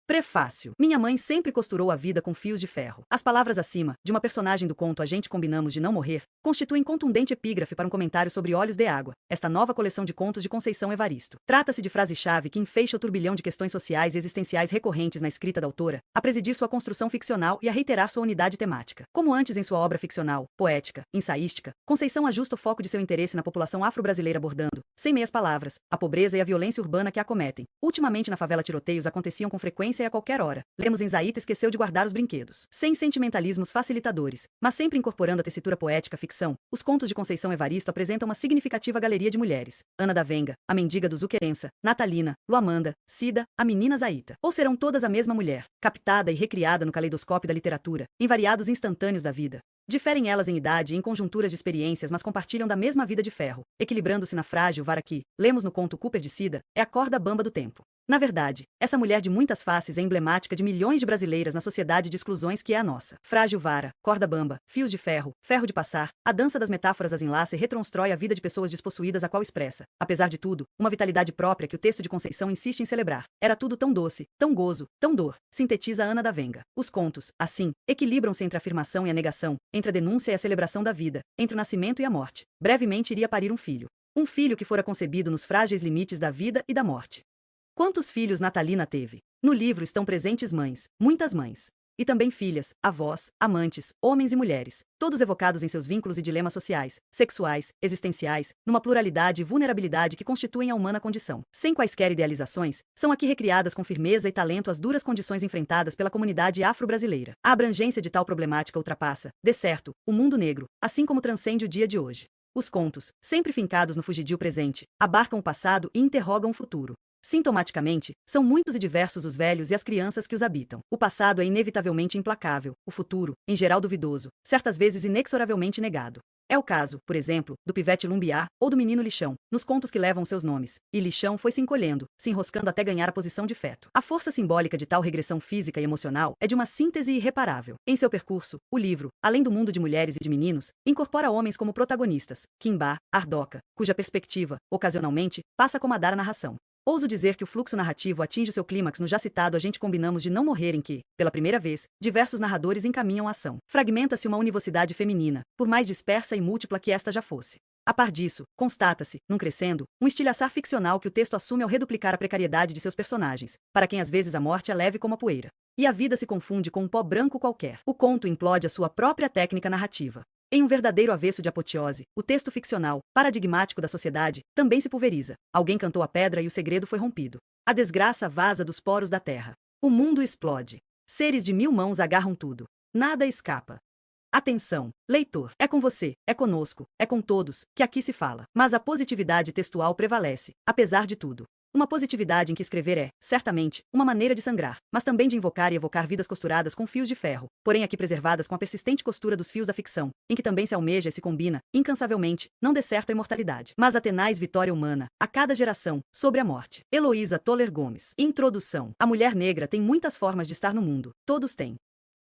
Prefácio. Minha mãe sempre costurou a vida com fios de ferro. As palavras acima, de uma personagem do conto A Gente Combinamos de Não Morrer, constituem contundente epígrafe para um comentário sobre Olhos de Água, esta nova coleção de contos de Conceição Evaristo. Trata-se de frase-chave que enfeixa o turbilhão de questões sociais e existenciais recorrentes na escrita da autora, a presidir sua construção ficcional e a reiterar sua unidade temática. Como antes em sua obra ficcional, poética, ensaística, Conceição ajusta o foco de seu interesse na população afro-brasileira abordando, sem meias palavras, a pobreza e a violência urbana que a acometem. Ultimamente na favela tiroteios aconteciam com frequência e a qualquer hora. Lemos em Zaita esqueceu de guardar os brinquedos. Sem sentimentalismos facilitadores, mas sempre incorporando a tessitura poética ficção, os contos de Conceição Evaristo apresentam uma significativa galeria de mulheres. Ana da Venga, a mendiga do Zuquerença, Natalina, Luamanda, Cida, a menina Zaita. Ou serão todas a mesma mulher, captada e recriada no caleidoscópio da literatura, em variados instantâneos da vida. Diferem elas em idade e em conjunturas de experiências, mas compartilham da mesma vida de ferro, equilibrando-se na frágil vara que, lemos no conto Cooper de Cida, é a corda bamba do tempo. Na verdade, essa mulher de muitas faces é emblemática de milhões de brasileiras na sociedade de exclusões que é a nossa. Frágil vara, corda bamba, fios de ferro, ferro de passar, a dança das metáforas as enlaça e reconstrói a vida de pessoas despossuídas a qual expressa, apesar de tudo, uma vitalidade própria que o texto de Conceição insiste em celebrar. Era tudo tão doce, tão gozo, tão dor, sintetiza Ana da Venga. Os contos, assim, equilibram-se entre a afirmação e a negação, entre a denúncia e a celebração da vida, entre o nascimento e a morte. Brevemente iria parir um filho. Um filho que fora concebido nos frágeis limites da vida e da morte. Quantos filhos Natalina teve? No livro estão presentes mães, muitas mães. E também filhas, avós, amantes, homens e mulheres, todos evocados em seus vínculos e dilemas sociais, sexuais, existenciais, numa pluralidade e vulnerabilidade que constituem a humana condição. Sem quaisquer idealizações, são aqui recriadas com firmeza e talento as duras condições enfrentadas pela comunidade afro-brasileira. A abrangência de tal problemática ultrapassa, de certo, o mundo negro, assim como transcende o dia de hoje. Os contos, sempre fincados no fugidio presente, abarcam o passado e interrogam o futuro. Sintomaticamente, são muitos e diversos os velhos e as crianças que os habitam. O passado é inevitavelmente implacável, o futuro, em geral duvidoso, certas vezes inexoravelmente negado. É o caso, por exemplo, do pivete Lumbiá ou do menino Lixão, nos contos que levam seus nomes. E Lixão foi se encolhendo, se enroscando até ganhar a posição de feto. A força simbólica de tal regressão física e emocional é de uma síntese irreparável. Em seu percurso, o livro, além do mundo de mulheres e de meninos, incorpora homens como protagonistas, Quimbá, Ardoca, cuja perspectiva, ocasionalmente, passa a comandar a narração. Ouso dizer que o fluxo narrativo atinge o seu clímax no já citado A Gente Combinamos de Não Morrer em que, pela primeira vez, diversos narradores encaminham a ação. Fragmenta-se uma univocidade feminina, por mais dispersa e múltipla que esta já fosse. A par disso, constata-se, num crescendo, um estilhaçar ficcional que o texto assume ao reduplicar a precariedade de seus personagens, para quem às vezes a morte é leve como a poeira. E a vida se confunde com um pó branco qualquer. O conto implode a sua própria técnica narrativa. Em um verdadeiro avesso de apoteose, o texto ficcional, paradigmático da sociedade, também se pulveriza. Alguém cantou a pedra e o segredo foi rompido. A desgraça vaza dos poros da terra. O mundo explode. Seres de mil mãos agarram tudo. Nada escapa. Atenção, leitor, é com você, é conosco, é com todos, que aqui se fala. Mas a positividade textual prevalece, apesar de tudo. Uma positividade em que escrever é, certamente, uma maneira de sangrar, mas também de invocar e evocar vidas costuradas com fios de ferro, porém aqui preservadas com a persistente costura dos fios da ficção, em que também se almeja e se combina, incansavelmente, não dê certo a imortalidade, mas a tenaz vitória humana, a cada geração, sobre a morte. Heloísa Toller Gomes. Introdução. A mulher negra tem muitas formas de estar no mundo, todos têm.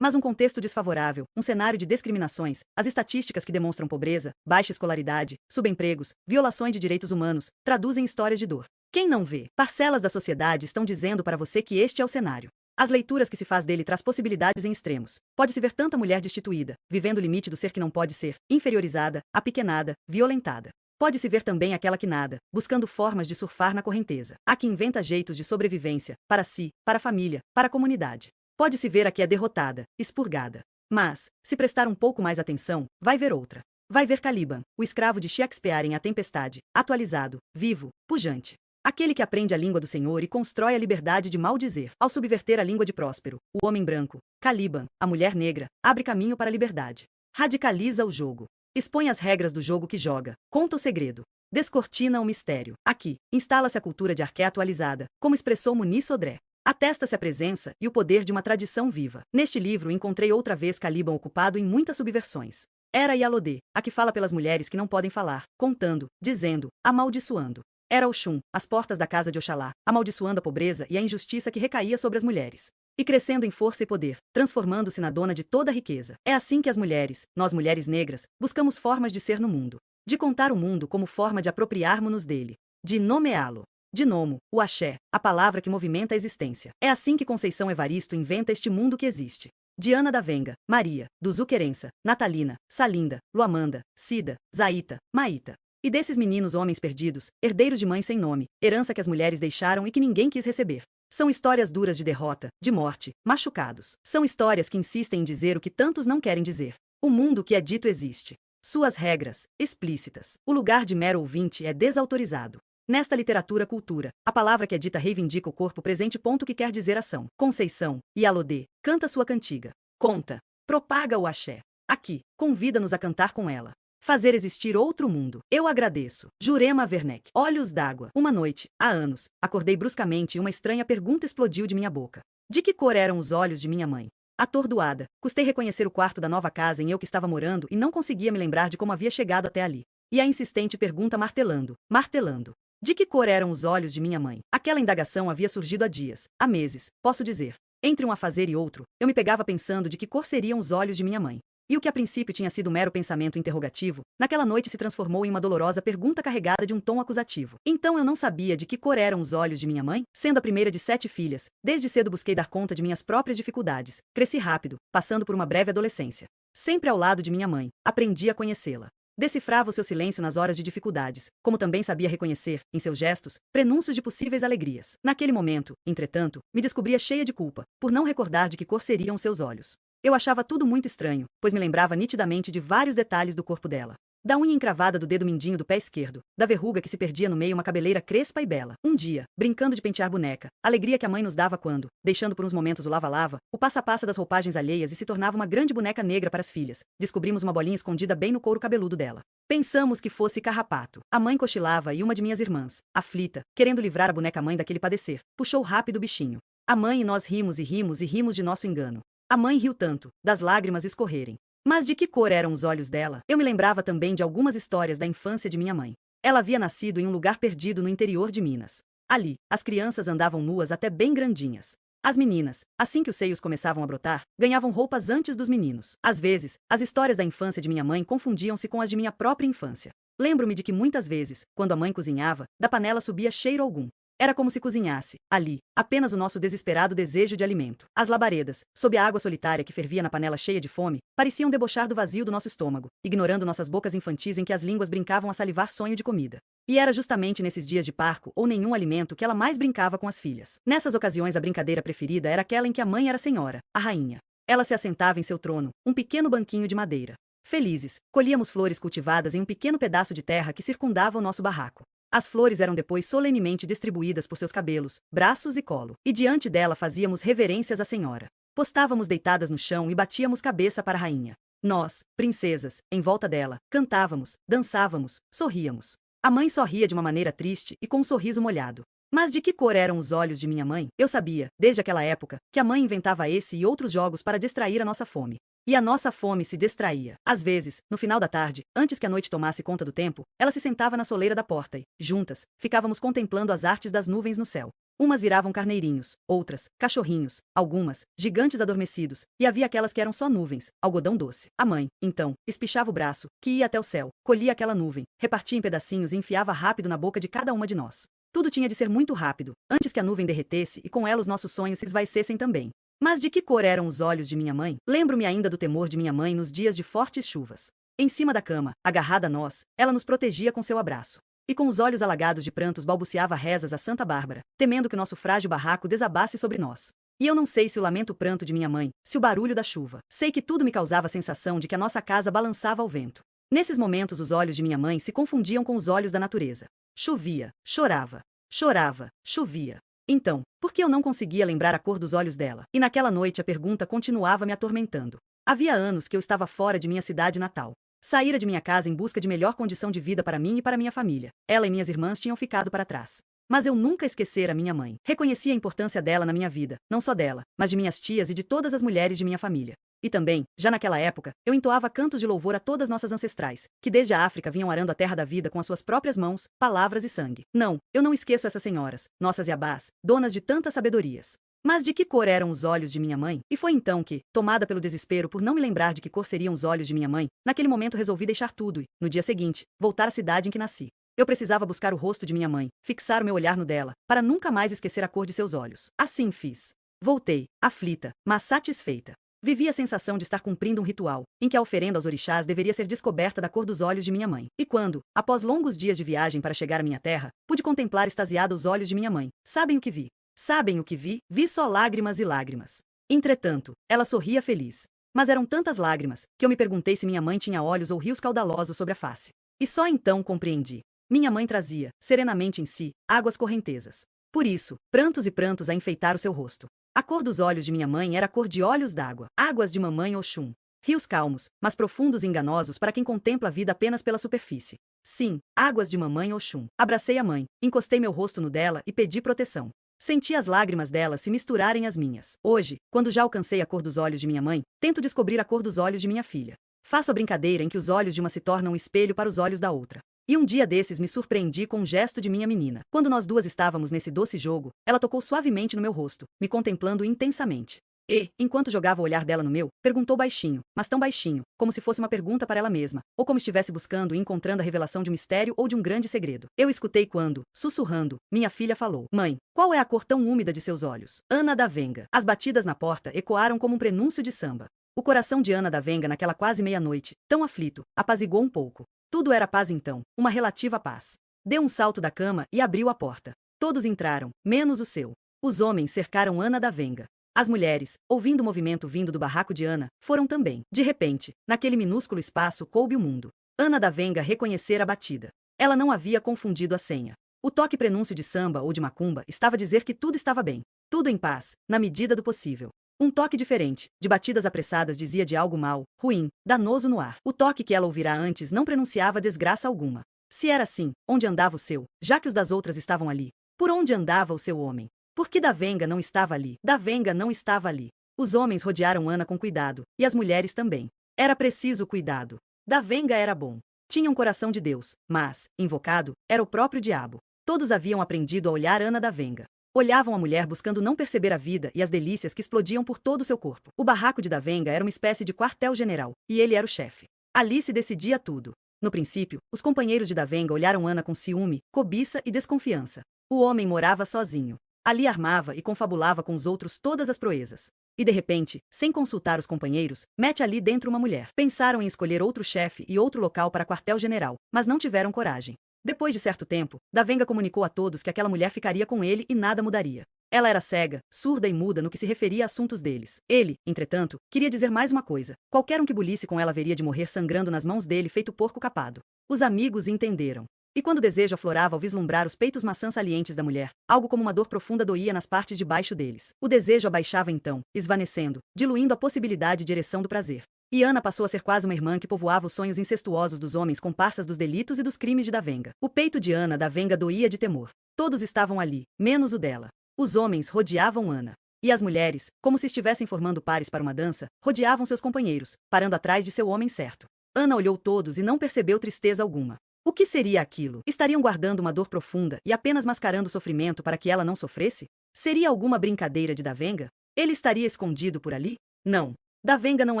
Mas um contexto desfavorável, um cenário de discriminações, as estatísticas que demonstram pobreza, baixa escolaridade, subempregos, violações de direitos humanos, traduzem histórias de dor. Quem não vê? Parcelas da sociedade estão dizendo para você que este é o cenário. As leituras que se faz dele traz possibilidades em extremos. Pode-se ver tanta mulher destituída, vivendo o limite do ser que não pode ser, inferiorizada, apequenada, violentada. Pode-se ver também aquela que nada, buscando formas de surfar na correnteza. A que inventa jeitos de sobrevivência, para si, para a família, para a comunidade. Pode-se ver a que é derrotada, expurgada. Mas, se prestar um pouco mais atenção, vai ver outra. Vai ver Caliban, o escravo de Shakespeare em A Tempestade, atualizado, vivo, pujante. Aquele que aprende a língua do Senhor e constrói a liberdade de maldizer, ao subverter a língua de Próspero, o homem branco, Caliban, a mulher negra, abre caminho para a liberdade. Radicaliza o jogo. Expõe as regras do jogo que joga, conta o segredo. Descortina o mistério. Aqui, instala-se a cultura de arqué atualizada, como expressou Muniz Sodré. Atesta-se a presença e o poder de uma tradição viva. Neste livro encontrei outra vez Caliban ocupado em muitas subversões. Era Yalodê, a que fala pelas mulheres que não podem falar, contando, dizendo, amaldiçoando. Era Oxum, as portas da casa de Oxalá, amaldiçoando a pobreza e a injustiça que recaía sobre as mulheres. E crescendo em força e poder, transformando-se na dona de toda a riqueza. É assim que as mulheres, nós mulheres negras, buscamos formas de ser no mundo. De contar o mundo como forma de apropriarmos-nos dele. De nomeá-lo. De nomo, o axé, a palavra que movimenta a existência. É assim que Conceição Evaristo inventa este mundo que existe. Diana da Venga, Maria, do Zuquerença, Natalina, Salinda, Luamanda, Cida, Zaita, Maíta. E desses meninos homens perdidos, herdeiros de mãe sem nome, herança que as mulheres deixaram e que ninguém quis receber. São histórias duras de derrota, de morte, machucados. São histórias que insistem em dizer o que tantos não querem dizer. O mundo que é dito existe. Suas regras, explícitas. O lugar de mero ouvinte é desautorizado. Nesta literatura-cultura, a palavra que é dita reivindica o corpo presente. Ponto que quer dizer ação. Conceição, e Alodê, canta sua cantiga. Conta. Propaga o axé. Aqui, convida-nos a cantar com ela. Fazer existir outro mundo. Eu agradeço. Jurema Werneck. Olhos d'água. Uma noite, há anos, acordei bruscamente e uma estranha pergunta explodiu de minha boca. De que cor eram os olhos de minha mãe? Atordoada, custei reconhecer o quarto da nova casa em que eu estava morando e não conseguia me lembrar de como havia chegado até ali. E a insistente pergunta martelando, martelando. De que cor eram os olhos de minha mãe? Aquela indagação havia surgido há dias, há meses, posso dizer. Entre um afazer e outro, eu me pegava pensando de que cor seriam os olhos de minha mãe. E o que a princípio tinha sido mero pensamento interrogativo, naquela noite se transformou em uma dolorosa pergunta carregada de um tom acusativo. Então eu não sabia de que cor eram os olhos de minha mãe? Sendo a primeira de 7 filhas, desde cedo busquei dar conta de minhas próprias dificuldades. Cresci rápido, passando por uma breve adolescência. Sempre ao lado de minha mãe, aprendi a conhecê-la. Decifrava o seu silêncio nas horas de dificuldades, como também sabia reconhecer, em seus gestos, prenúncios de possíveis alegrias. Naquele momento, entretanto, me descobria cheia de culpa, por não recordar de que cor seriam seus olhos. Eu achava tudo muito estranho, pois me lembrava nitidamente de vários detalhes do corpo dela. Da unha encravada do dedo mindinho do pé esquerdo, da verruga que se perdia no meio uma cabeleira crespa e bela. Um dia, brincando de pentear boneca, alegria que a mãe nos dava quando, deixando por uns momentos o lava-lava, o passa-passa das roupagens alheias e se tornava uma grande boneca negra para as filhas, descobrimos uma bolinha escondida bem no couro cabeludo dela. Pensamos que fosse carrapato. A mãe cochilava e uma de minhas irmãs, aflita, querendo livrar a boneca-mãe daquele padecer, puxou rápido o bichinho. A mãe e nós rimos e rimos e rimos de nosso engano. A mãe riu tanto, das lágrimas escorrerem. Mas de que cor eram os olhos dela? Eu me lembrava também de algumas histórias da infância de minha mãe. Ela havia nascido em um lugar perdido no interior de Minas. Ali, as crianças andavam nuas até bem grandinhas. As meninas, assim que os seios começavam a brotar, ganhavam roupas antes dos meninos. Às vezes, as histórias da infância de minha mãe confundiam-se com as de minha própria infância. Lembro-me de que muitas vezes, quando a mãe cozinhava, da panela subia cheiro algum. Era como se cozinhasse, ali, apenas o nosso desesperado desejo de alimento. As labaredas, sob a água solitária que fervia na panela cheia de fome, pareciam debochar do vazio do nosso estômago, ignorando nossas bocas infantis em que as línguas brincavam a salivar sonho de comida. E era justamente nesses dias de parco ou nenhum alimento que ela mais brincava com as filhas. Nessas ocasiões a brincadeira preferida era aquela em que a mãe era senhora, a rainha. Ela se assentava em seu trono, um pequeno banquinho de madeira. Felizes, colhíamos flores cultivadas em um pequeno pedaço de terra que circundava o nosso barraco. As flores eram depois solenemente distribuídas por seus cabelos, braços e colo, e diante dela fazíamos reverências à senhora. Postávamos deitadas no chão e batíamos cabeça para a rainha. Nós, princesas, em volta dela, cantávamos, dançávamos, sorríamos. A mãe sorria de uma maneira triste e com um sorriso molhado. Mas de que cor eram os olhos de minha mãe? Eu sabia, desde aquela época, que a mãe inventava esse e outros jogos para distrair a nossa fome. E a nossa fome se distraía. Às vezes, no final da tarde, antes que a noite tomasse conta do tempo, ela se sentava na soleira da porta e, juntas, ficávamos contemplando as artes das nuvens no céu. Umas viravam carneirinhos, outras, cachorrinhos, algumas, gigantes adormecidos, e havia aquelas que eram só nuvens, algodão doce. A mãe, então, espichava o braço, que ia até o céu, colhia aquela nuvem, repartia em pedacinhos e enfiava rápido na boca de cada uma de nós. Tudo tinha de ser muito rápido, antes que a nuvem derretesse e com ela os nossos sonhos se esvaecessem também. Mas de que cor eram os olhos de minha mãe? Lembro-me ainda do temor de minha mãe nos dias de fortes chuvas. Em cima da cama, agarrada a nós, ela nos protegia com seu abraço. E com os olhos alagados de prantos balbuciava rezas a Santa Bárbara, temendo que o nosso frágil barraco desabasse sobre nós. E eu não sei se o lamento pranto de minha mãe, se o barulho da chuva. Sei que tudo me causava a sensação de que a nossa casa balançava ao vento. Nesses momentos os olhos de minha mãe se confundiam com os olhos da natureza. Chovia, chorava, chorava, chovia. Então, por que eu não conseguia lembrar a cor dos olhos dela? E naquela noite a pergunta continuava me atormentando. Havia anos que eu estava fora de minha cidade natal. Saíra de minha casa em busca de melhor condição de vida para mim e para minha família. Ela e minhas irmãs tinham ficado para trás. Mas eu nunca esquecera minha mãe. Reconhecia a importância dela na minha vida, não só dela, mas de minhas tias e de todas as mulheres de minha família. E também, já naquela época, eu entoava cantos de louvor a todas nossas ancestrais, que desde a África vinham arando a terra da vida com as suas próprias mãos, palavras e sangue. Não, eu não esqueço essas senhoras, nossas Yabás, donas de tantas sabedorias. Mas de que cor eram os olhos de minha mãe? E foi então que, tomada pelo desespero por não me lembrar de que cor seriam os olhos de minha mãe, naquele momento resolvi deixar tudo e, no dia seguinte, voltar à cidade em que nasci. Eu precisava buscar o rosto de minha mãe, fixar o meu olhar no dela, para nunca mais esquecer a cor de seus olhos. Assim fiz. Voltei, aflita, mas satisfeita. Vivia a sensação de estar cumprindo um ritual, em que a oferenda aos orixás deveria ser descoberta da cor dos olhos de minha mãe. E quando, após longos dias de viagem para chegar à minha terra, pude contemplar extasiada os olhos de minha mãe, sabem o que vi? Sabem o que vi? Vi só lágrimas e lágrimas. Entretanto, ela sorria feliz. Mas eram tantas lágrimas, que eu me perguntei se minha mãe tinha olhos ou rios caudalosos sobre a face. E só então compreendi. Minha mãe trazia, serenamente em si, águas correntezas. Por isso, prantos e prantos a enfeitar o seu rosto. A cor dos olhos de minha mãe era a cor de olhos d'água, águas de mamãe Oxum. Rios calmos, mas profundos e enganosos para quem contempla a vida apenas pela superfície. Sim, águas de mamãe Oxum. Abracei a mãe, encostei meu rosto no dela e pedi proteção. Senti as lágrimas dela se misturarem às minhas. Hoje, quando já alcancei a cor dos olhos de minha mãe, tento descobrir a cor dos olhos de minha filha. Faço a brincadeira em que os olhos de uma se tornam um espelho para os olhos da outra. E um dia desses me surpreendi com um gesto de minha menina. Quando nós duas estávamos nesse doce jogo, ela tocou suavemente no meu rosto, me contemplando intensamente. E, enquanto jogava o olhar dela no meu, perguntou baixinho, mas tão baixinho, como se fosse uma pergunta para ela mesma, ou como estivesse buscando e encontrando a revelação de um mistério ou de um grande segredo. Eu escutei quando, sussurrando, minha filha falou: Mãe, qual é a cor tão úmida de seus olhos? Ana da Venga. As batidas na porta ecoaram como um prenúncio de samba. O coração de Ana da Venga naquela quase meia-noite, tão aflito, apaziguou um pouco. Tudo era paz então, uma relativa paz. Deu um salto da cama e abriu a porta. Todos entraram, menos o seu. Os homens cercaram Ana da Venga. As mulheres, ouvindo o movimento vindo do barraco de Ana, foram também. De repente, naquele minúsculo espaço coube o mundo. Ana da Venga reconhecera a batida. Ela não havia confundido a senha. O toque prenúncio de samba ou de macumba estava a dizer que tudo estava bem. Tudo em paz, na medida do possível. Um toque diferente, de batidas apressadas dizia de algo mau, ruim, danoso no ar. O toque que ela ouvirá antes não prenunciava desgraça alguma. Se era assim, onde andava o seu, já que os das outras estavam ali? Por onde andava o seu homem? Por que da Venga não estava ali? Da Venga não estava ali. Os homens rodearam Ana com cuidado, e as mulheres também. Era preciso cuidado. Da Venga era bom. Tinha um coração de Deus, mas, invocado, era o próprio diabo. Todos haviam aprendido a olhar Ana da Venga. Olhavam a mulher buscando não perceber a vida e as delícias que explodiam por todo o seu corpo. O barraco de Davenga era uma espécie de quartel-general, e ele era o chefe. Ali se decidia tudo. No princípio, os companheiros de Davenga olharam Ana com ciúme, cobiça e desconfiança. O homem morava sozinho. Ali armava e confabulava com os outros todas as proezas. E de repente, sem consultar os companheiros, mete ali dentro uma mulher. Pensaram em escolher outro chefe e outro local para quartel-general, mas não tiveram coragem. Depois de certo tempo, Davenga comunicou a todos que aquela mulher ficaria com ele e nada mudaria. Ela era cega, surda e muda no que se referia a assuntos deles. Ele, entretanto, queria dizer mais uma coisa. Qualquer um que bulisse com ela haveria de morrer sangrando nas mãos dele feito porco capado. Os amigos entenderam. E quando o desejo aflorava ao vislumbrar os peitos maçãs salientes da mulher, algo como uma dor profunda doía nas partes de baixo deles. O desejo abaixava então, esvanecendo, diluindo a possibilidade de ereção do prazer. E Ana passou a ser quase uma irmã que povoava os sonhos incestuosos dos homens comparsas dos delitos e dos crimes de Davenga. O peito de Ana Davenga doía de temor. Todos estavam ali, menos o dela. Os homens rodeavam Ana. E as mulheres, como se estivessem formando pares para uma dança, rodeavam seus companheiros, parando atrás de seu homem certo. Ana olhou todos e não percebeu tristeza alguma. O que seria aquilo? Estariam guardando uma dor profunda e apenas mascarando o sofrimento para que ela não sofresse? Seria alguma brincadeira de Davenga? Ele estaria escondido por ali? Não. Davenga não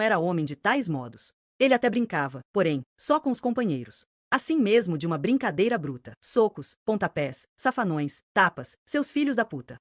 era homem de tais modos. Ele até brincava, porém, só com os companheiros. Assim mesmo de uma brincadeira bruta. Socos, pontapés, safanões, tapas, seus filhos da puta.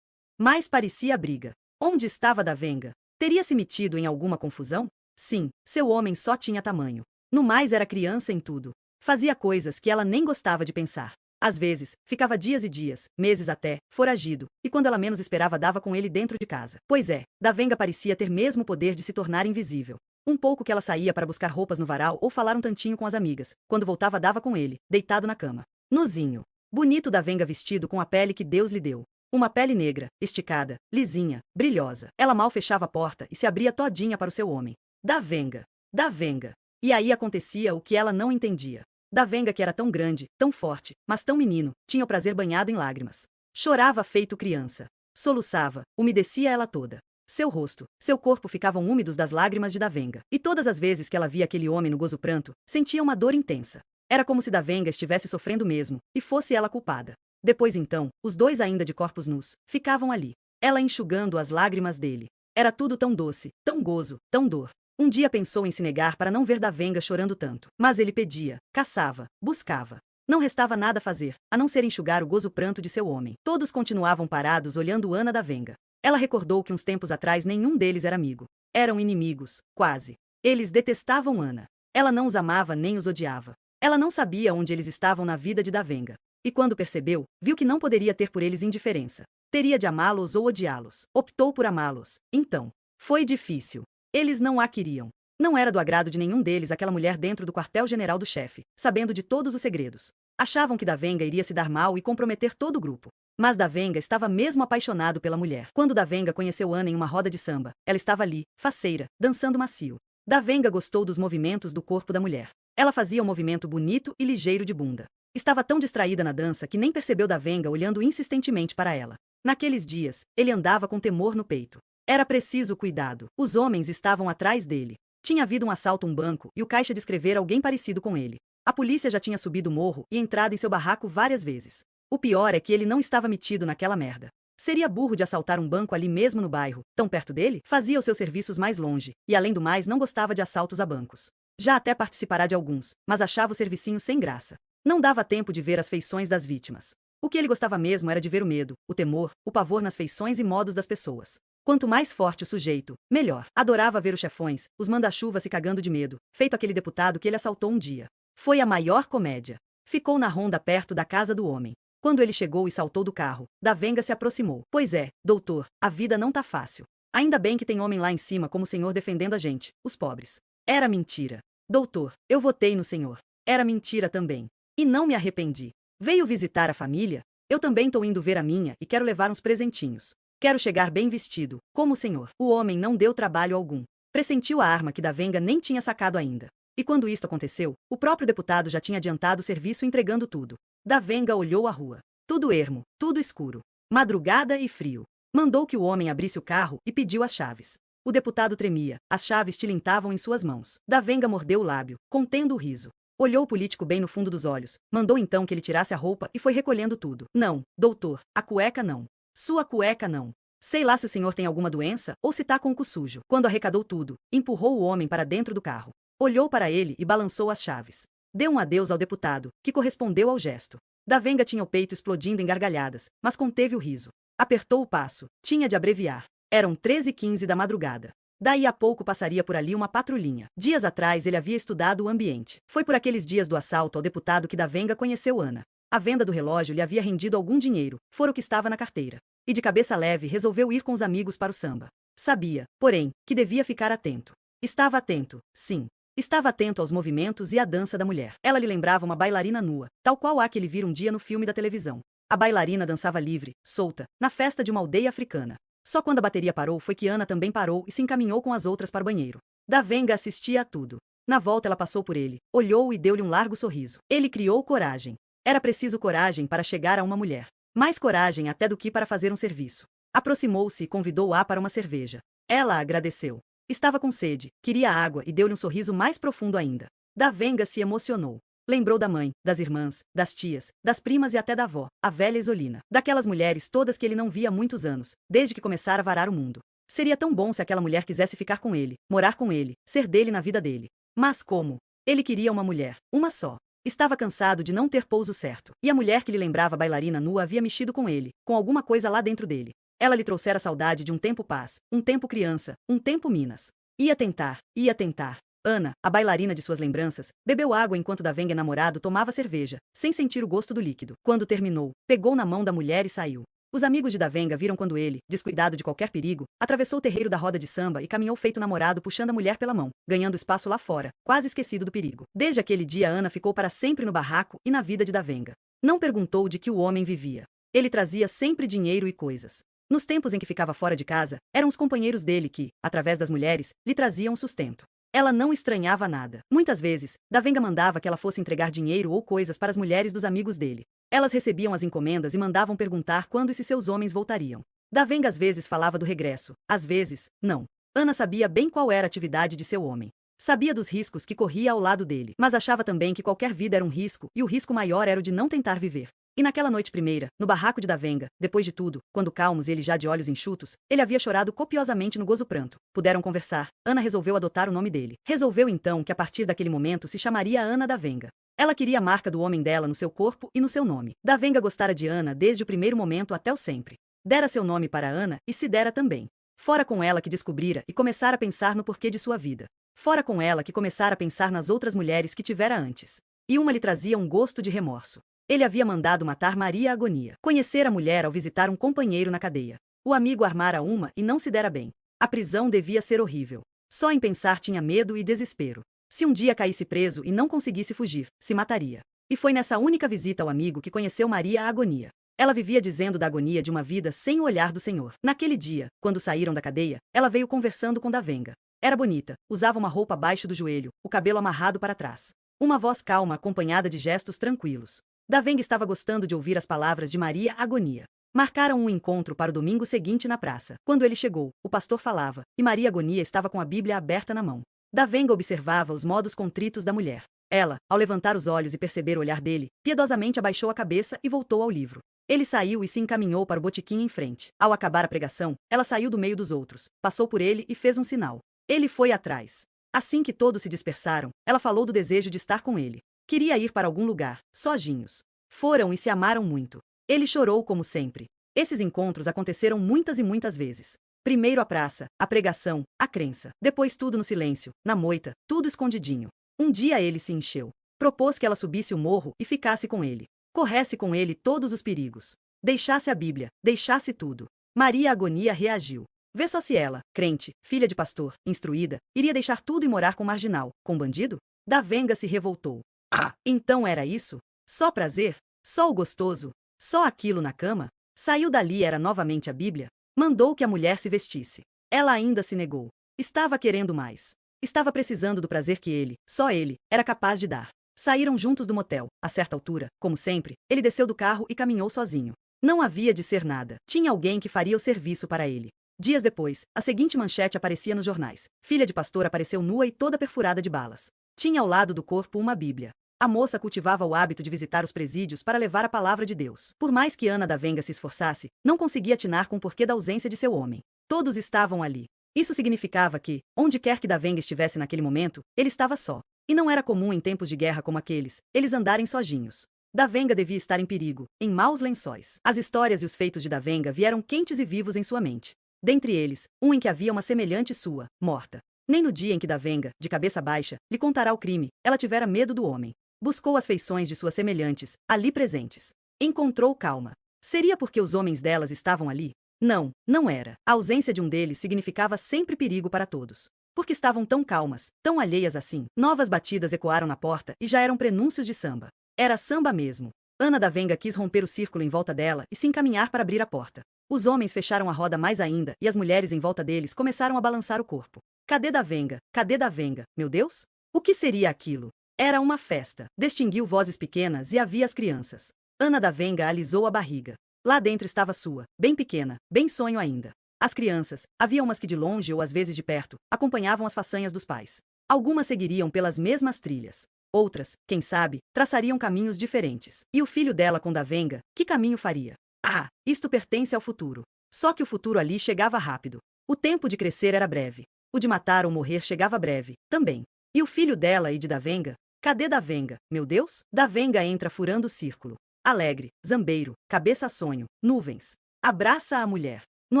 Mas parecia briga. Onde estava Davenga? Teria se metido em alguma confusão? Sim, seu homem só tinha tamanho. No mais era criança em tudo. Fazia coisas que ela nem gostava de pensar. Às vezes, ficava dias e dias, meses até, foragido, e quando ela menos esperava dava com ele dentro de casa. Pois é, Davenga parecia ter mesmo o poder de se tornar invisível. Um pouco que ela saía para buscar roupas no varal ou falar um tantinho com as amigas, quando voltava dava com ele, deitado na cama. Nuzinho. Bonito Davenga vestido com a pele que Deus lhe deu. Uma pele negra, esticada, lisinha, brilhosa. Ela mal fechava a porta e se abria todinha para o seu homem. Davenga. Davenga. E aí acontecia o que ela não entendia. Davenga, que era tão grande, tão forte, mas tão menino, tinha o prazer banhado em lágrimas. Chorava feito criança. Soluçava, umedecia ela toda. Seu rosto, seu corpo ficavam úmidos das lágrimas de Davenga. E todas as vezes que ela via aquele homem no gozo pranto, sentia uma dor intensa. Era como se Davenga estivesse sofrendo mesmo, e fosse ela culpada. Depois então, os dois ainda de corpos nus, ficavam ali. Ela enxugando as lágrimas dele. Era tudo tão doce, tão gozo, tão dor. Um dia pensou em se negar para não ver Davenga chorando tanto. Mas ele pedia, caçava, buscava. Não restava nada a fazer, a não ser enxugar o gozo-pranto de seu homem. Todos continuavam parados olhando Ana da Venga. Ela recordou que uns tempos atrás nenhum deles era amigo. Eram inimigos, quase. Eles detestavam Ana. Ela não os amava nem os odiava. Ela não sabia onde eles estavam na vida de da Venga. E quando percebeu, viu que não poderia ter por eles indiferença. Teria de amá-los ou odiá-los. Optou por amá-los. Então, foi difícil. Eles não a queriam. Não era do agrado de nenhum deles aquela mulher dentro do quartel-general do chefe, sabendo de todos os segredos. Achavam que da Venga iria se dar mal e comprometer todo o grupo. Mas da Venga estava mesmo apaixonado pela mulher. Quando da Venga conheceu Ana em uma roda de samba, ela estava ali, faceira, dançando macio. Da Venga gostou dos movimentos do corpo da mulher. Ela fazia um movimento bonito e ligeiro de bunda. Estava tão distraída na dança que nem percebeu da Venga olhando insistentemente para ela. Naqueles dias, ele andava com temor no peito. Era preciso cuidado. Os homens estavam atrás dele. Tinha havido um assalto a um banco e o caixa descrevera alguém parecido com ele. A polícia já tinha subido o morro e entrado em seu barraco várias vezes. O pior é que ele não estava metido naquela merda. Seria burro de assaltar um banco ali mesmo no bairro, tão perto dele? Fazia os seus serviços mais longe, e além do mais não gostava de assaltos a bancos. Já até participará de alguns, mas achava o servicinho sem graça. Não dava tempo de ver as feições das vítimas. O que ele gostava mesmo era de ver o medo, o temor, o pavor nas feições e modos das pessoas. Quanto mais forte o sujeito, melhor. Adorava ver os chefões, os manda-chuva se cagando de medo, feito aquele deputado que ele assaltou um dia. Foi a maior comédia. Ficou na ronda perto da casa do homem. Quando ele chegou e saltou do carro, da Venga se aproximou. Pois é, doutor, a vida não tá fácil. Ainda bem que tem homem lá em cima como o senhor defendendo a gente, os pobres. Era mentira. Doutor, eu votei no senhor. Era mentira também. E não me arrependi. Veio visitar a família? Eu também tô indo ver a minha e quero levar uns presentinhos. Quero chegar bem vestido, como o senhor. O homem não deu trabalho algum. Pressentiu a arma que da Venga nem tinha sacado ainda. E quando isto aconteceu, o próprio deputado já tinha adiantado o serviço entregando tudo. Da Venga olhou a rua. Tudo ermo, tudo escuro. Madrugada e frio. Mandou que o homem abrisse o carro e pediu as chaves. O deputado tremia, as chaves tilintavam em suas mãos. Da Venga mordeu o lábio, contendo o riso. Olhou o político bem no fundo dos olhos, mandou então que ele tirasse a roupa e foi recolhendo tudo. Não, doutor, a cueca não. Sua cueca não. Sei lá se o senhor tem alguma doença ou se tá com o cu sujo. Quando arrecadou tudo, empurrou o homem para dentro do carro. Olhou para ele e balançou as chaves. Deu um adeus ao deputado, que correspondeu ao gesto. Da Venga tinha o peito explodindo em gargalhadas, mas conteve o riso. Apertou o passo. Tinha de abreviar. Eram 13h15 da madrugada. Daí a pouco passaria por ali uma patrulhinha. Dias atrás ele havia estudado o ambiente. Foi por aqueles dias do assalto ao deputado que da Venga conheceu Ana. A venda do relógio lhe havia rendido algum dinheiro, fora o que estava na carteira. E de cabeça leve resolveu ir com os amigos para o samba. Sabia, porém, que devia ficar atento. Estava atento, sim. Estava atento aos movimentos e à dança da mulher. Ela lhe lembrava uma bailarina nua, tal qual a que ele vira um dia no filme da televisão. A bailarina dançava livre, solta, na festa de uma aldeia africana. Só quando a bateria parou foi que Ana também parou e se encaminhou com as outras para o banheiro. Da Venga assistia a tudo. Na volta ela passou por ele, olhou e deu-lhe um largo sorriso. Ele criou coragem. Era preciso coragem para chegar a uma mulher. Mais coragem até do que para fazer um serviço. Aproximou-se e convidou-a para uma cerveja. Ela agradeceu. Estava com sede, queria água e deu-lhe um sorriso mais profundo ainda. Da Venga se emocionou. Lembrou da mãe, das irmãs, das tias, das primas e até da avó, a velha Isolina. Daquelas mulheres todas que ele não via há muitos anos, desde que começara a varar o mundo. Seria tão bom se aquela mulher quisesse ficar com ele, morar com ele, ser dele na vida dele. Mas como? Ele queria uma mulher, uma só. Estava cansado de não ter pouso certo. E a mulher que lhe lembrava a bailarina nua havia mexido com ele, com alguma coisa lá dentro dele. Ela lhe trouxera saudade de um tempo paz, um tempo criança, um tempo Minas. Ia tentar, ia tentar. Ana, a bailarina de suas lembranças, bebeu água enquanto da Venga namorado tomava cerveja, sem sentir o gosto do líquido. Quando terminou, pegou na mão da mulher e saiu. Os amigos de da Venga viram quando ele, descuidado de qualquer perigo, atravessou o terreiro da roda de samba e caminhou feito namorado puxando a mulher pela mão, ganhando espaço lá fora, quase esquecido do perigo. Desde aquele dia Ana ficou para sempre no barraco e na vida de da Venga. Não perguntou de que o homem vivia. Ele trazia sempre dinheiro e coisas. Nos tempos em que ficava fora de casa, eram os companheiros dele que, através das mulheres, lhe traziam sustento. Ela não estranhava nada. Muitas vezes, da Venga mandava que ela fosse entregar dinheiro ou coisas para as mulheres dos amigos dele. Elas recebiam as encomendas e mandavam perguntar quando e se seus homens voltariam. Da Venga às vezes falava do regresso, às vezes, não. Ana sabia bem qual era a atividade de seu homem. Sabia dos riscos que corria ao lado dele, mas achava também que qualquer vida era um risco, e o risco maior era o de não tentar viver. E naquela noite primeira, no barraco de da Venga, depois de tudo, quando calmos e ele já de olhos enxutos, ele havia chorado copiosamente no gozo-pranto. Puderam conversar. Ana resolveu adotar o nome dele. Resolveu então que a partir daquele momento se chamaria Ana da Venga. Ela queria a marca do homem dela no seu corpo e no seu nome. Davenga gostara de Ana desde o primeiro momento até o sempre. Dera seu nome para Ana e se dera também. Fora com ela que descobrira e começara a pensar no porquê de sua vida. Fora com ela que começara a pensar nas outras mulheres que tivera antes. E uma lhe trazia um gosto de remorso. Ele havia mandado matar Maria Agonia. Conhecera a mulher ao visitar um companheiro na cadeia. O amigo armara uma e não se dera bem. A prisão devia ser horrível. Só em pensar tinha medo e desespero. Se um dia caísse preso e não conseguisse fugir, se mataria. E foi nessa única visita ao amigo que conheceu Maria Agonia. Ela vivia dizendo da agonia de uma vida sem o olhar do Senhor. Naquele dia, quando saíram da cadeia, ela veio conversando com Davenga. Era bonita, usava uma roupa abaixo do joelho, o cabelo amarrado para trás. Uma voz calma acompanhada de gestos tranquilos. Davenga estava gostando de ouvir as palavras de Maria Agonia. Marcaram um encontro para o domingo seguinte na praça. Quando ele chegou, o pastor falava, e Maria Agonia estava com a Bíblia aberta na mão. Davenga observava os modos contritos da mulher. Ela, ao levantar os olhos e perceber o olhar dele, piedosamente abaixou a cabeça e voltou ao livro. Ele saiu e se encaminhou para o botequim em frente. Ao acabar a pregação, ela saiu do meio dos outros, passou por ele e fez um sinal. Ele foi atrás. Assim que todos se dispersaram, ela falou do desejo de estar com ele. Queria ir para algum lugar, sozinhos. Foram e se amaram muito. Ele chorou como sempre. Esses encontros aconteceram muitas e muitas vezes. Primeiro a praça, a pregação, a crença. Depois tudo no silêncio, na moita, tudo escondidinho. Um dia ele se encheu. Propôs que ela subisse o morro e ficasse com ele. Corresse com ele todos os perigos. Deixasse a Bíblia, deixasse tudo. Maria Agonia reagiu. Vê só se ela, crente, filha de pastor, instruída, iria deixar tudo e morar com marginal, com bandido? Davenga se revoltou. Ah, então era isso? Só prazer? Só o gostoso? Só aquilo na cama? Saiu dali era novamente a Bíblia? Mandou que a mulher se vestisse. Ela ainda se negou. Estava querendo mais. Estava precisando do prazer que ele, só ele, era capaz de dar. Saíram juntos do motel. A certa altura, como sempre, ele desceu do carro e caminhou sozinho. Não havia de ser nada. Tinha alguém que faria o serviço para ele. Dias depois, a seguinte manchete aparecia nos jornais. Filha de pastor apareceu nua e toda perfurada de balas. Tinha ao lado do corpo uma Bíblia. A moça cultivava o hábito de visitar os presídios para levar a palavra de Deus. Por mais que Ana Davenga se esforçasse, não conseguia atinar com o porquê da ausência de seu homem. Todos estavam ali. Isso significava que, onde quer que Davenga estivesse naquele momento, ele estava só. E não era comum em tempos de guerra como aqueles, eles andarem sozinhos. Davenga devia estar em perigo, em maus lençóis. As histórias e os feitos de Davenga vieram quentes e vivos em sua mente. Dentre eles, um em que havia uma semelhante sua, morta. Nem no dia em que Davenga, de cabeça baixa, lhe contará o crime, ela tivera medo do homem. Buscou as feições de suas semelhantes, ali presentes. Encontrou calma. Seria porque os homens delas estavam ali? Não, não era. A ausência de um deles significava sempre perigo para todos. Porque estavam tão calmas, tão alheias assim. Novas batidas ecoaram na porta e já eram prenúncios de samba. Era samba mesmo. Ana Davenga quis romper o círculo em volta dela e se encaminhar para abrir a porta. Os homens fecharam a roda mais ainda e as mulheres em volta deles começaram a balançar o corpo. Cadê Davenga? Cadê Davenga? Meu Deus? O que seria aquilo? Era uma festa. Distinguiu vozes pequenas e havia as crianças. Ana Davenga alisou a barriga. Lá dentro estava sua, bem pequena, bem sonho ainda. As crianças, havia umas que de longe ou às vezes de perto, acompanhavam as façanhas dos pais. Algumas seguiriam pelas mesmas trilhas. Outras, quem sabe, traçariam caminhos diferentes. E o filho dela com Davenga, que caminho faria? Ah, isto pertence ao futuro. Só que o futuro ali chegava rápido. O tempo de crescer era breve. O de matar ou morrer chegava breve, também. E o filho dela e de Davenga? Cadê Davenga? Meu Deus? Davenga entra furando o círculo. Alegre, zambeiro, cabeça a sonho, nuvens. Abraça a mulher. No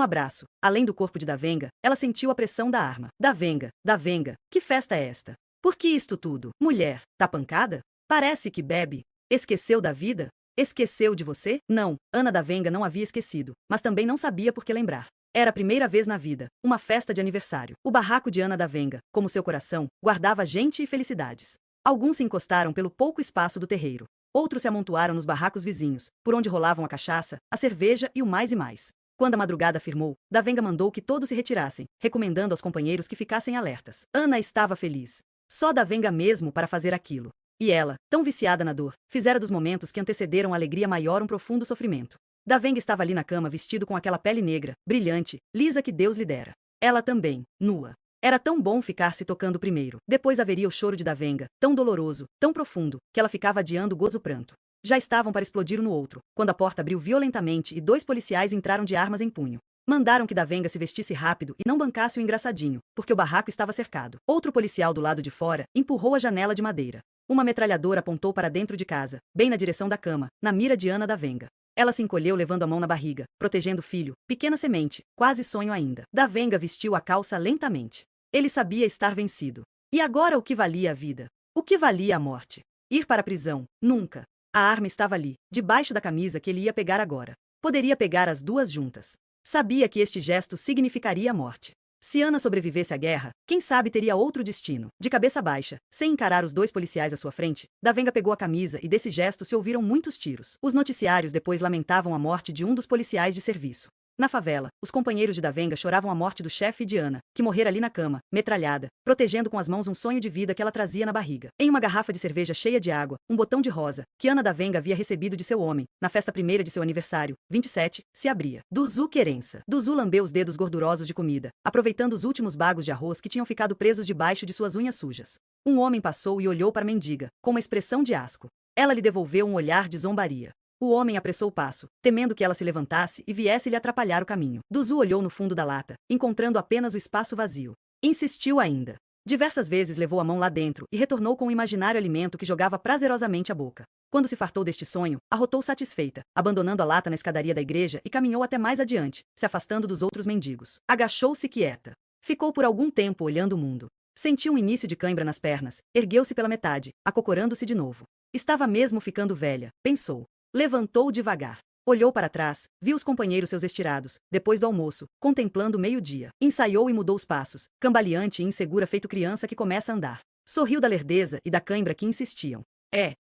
abraço, além do corpo de Davenga, ela sentiu a pressão da arma. Davenga, Davenga, que festa é esta? Por que isto tudo? Mulher, tá pancada? Parece que bebe. Esqueceu da vida? Esqueceu de você? Não, Ana Davenga não havia esquecido, mas também não sabia por que lembrar. Era a primeira vez na vida, uma festa de aniversário. O barraco de Ana Davenga, como seu coração, guardava gente e felicidades. Alguns se encostaram pelo pouco espaço do terreiro. Outros se amontoaram nos barracos vizinhos, por onde rolavam a cachaça, a cerveja e o mais e mais. Quando a madrugada firmou, Davenga mandou que todos se retirassem, recomendando aos companheiros que ficassem alertas. Ana estava feliz. Só Davenga mesmo para fazer aquilo. E ela, tão viciada na dor, fizera dos momentos que antecederam a alegria maior um profundo sofrimento. Davenga estava ali na cama vestido com aquela pele negra, brilhante, lisa que Deus lhe dera. Ela também, nua. Era tão bom ficar se tocando primeiro. Depois haveria o choro de Davenga, tão doloroso, tão profundo, que ela ficava adiando o gozo-pranto. Já estavam para explodir um no outro, quando a porta abriu violentamente e 2 policiais entraram de armas em punho. Mandaram que Davenga se vestisse rápido e não bancasse o engraçadinho, porque o barraco estava cercado. Outro policial do lado de fora empurrou a janela de madeira. Uma metralhadora apontou para dentro de casa, bem na direção da cama, na mira de Ana da Venga. Ela se encolheu levando a mão na barriga, protegendo o filho, pequena semente, quase sonho ainda. Da Venga vestiu a calça lentamente. Ele sabia estar vencido. E agora o que valia a vida? O que valia a morte? Ir para a prisão? Nunca. A arma estava ali, debaixo da camisa que ele ia pegar agora. Poderia pegar as duas juntas. Sabia que este gesto significaria a morte. Se Ana sobrevivesse à guerra, quem sabe teria outro destino. De cabeça baixa, sem encarar os dois policiais à sua frente, Da Venga pegou a camisa e desse gesto se ouviram muitos tiros. Os noticiários depois lamentavam a morte de um dos policiais de serviço. Na favela, os companheiros de Da Venga choravam a morte do chefe e de Ana, que morrera ali na cama, metralhada, protegendo com as mãos um sonho de vida que ela trazia na barriga. Em uma garrafa de cerveja cheia de água, um botão de rosa, que Ana da Venga havia recebido de seu homem, na festa primeira de seu aniversário, 27, se abria. Duzu querença. Duzu lambeu os dedos gordurosos de comida, aproveitando os últimos bagos de arroz que tinham ficado presos debaixo de suas unhas sujas. Um homem passou e olhou para a mendiga, com uma expressão de asco. Ela lhe devolveu um olhar de zombaria. O homem apressou o passo, temendo que ela se levantasse e viesse lhe atrapalhar o caminho. Duzu olhou no fundo da lata, encontrando apenas o espaço vazio. Insistiu ainda. Diversas vezes levou a mão lá dentro e retornou com o imaginário alimento que jogava prazerosamente à boca. Quando se fartou deste sonho, arrotou satisfeita, abandonando a lata na escadaria da igreja e caminhou até mais adiante, se afastando dos outros mendigos. Agachou-se quieta. Ficou por algum tempo olhando o mundo. Sentiu um início de cãibra nas pernas, ergueu-se pela metade, acocorando-se de novo. Estava mesmo ficando velha, pensou. Levantou devagar. Olhou para trás, viu os companheiros seus estirados, depois do almoço, contemplando o meio-dia. Ensaiou e mudou os passos, cambaleante e insegura feito criança que começa a andar. Sorriu da lerdeza e da cãibra que insistiam.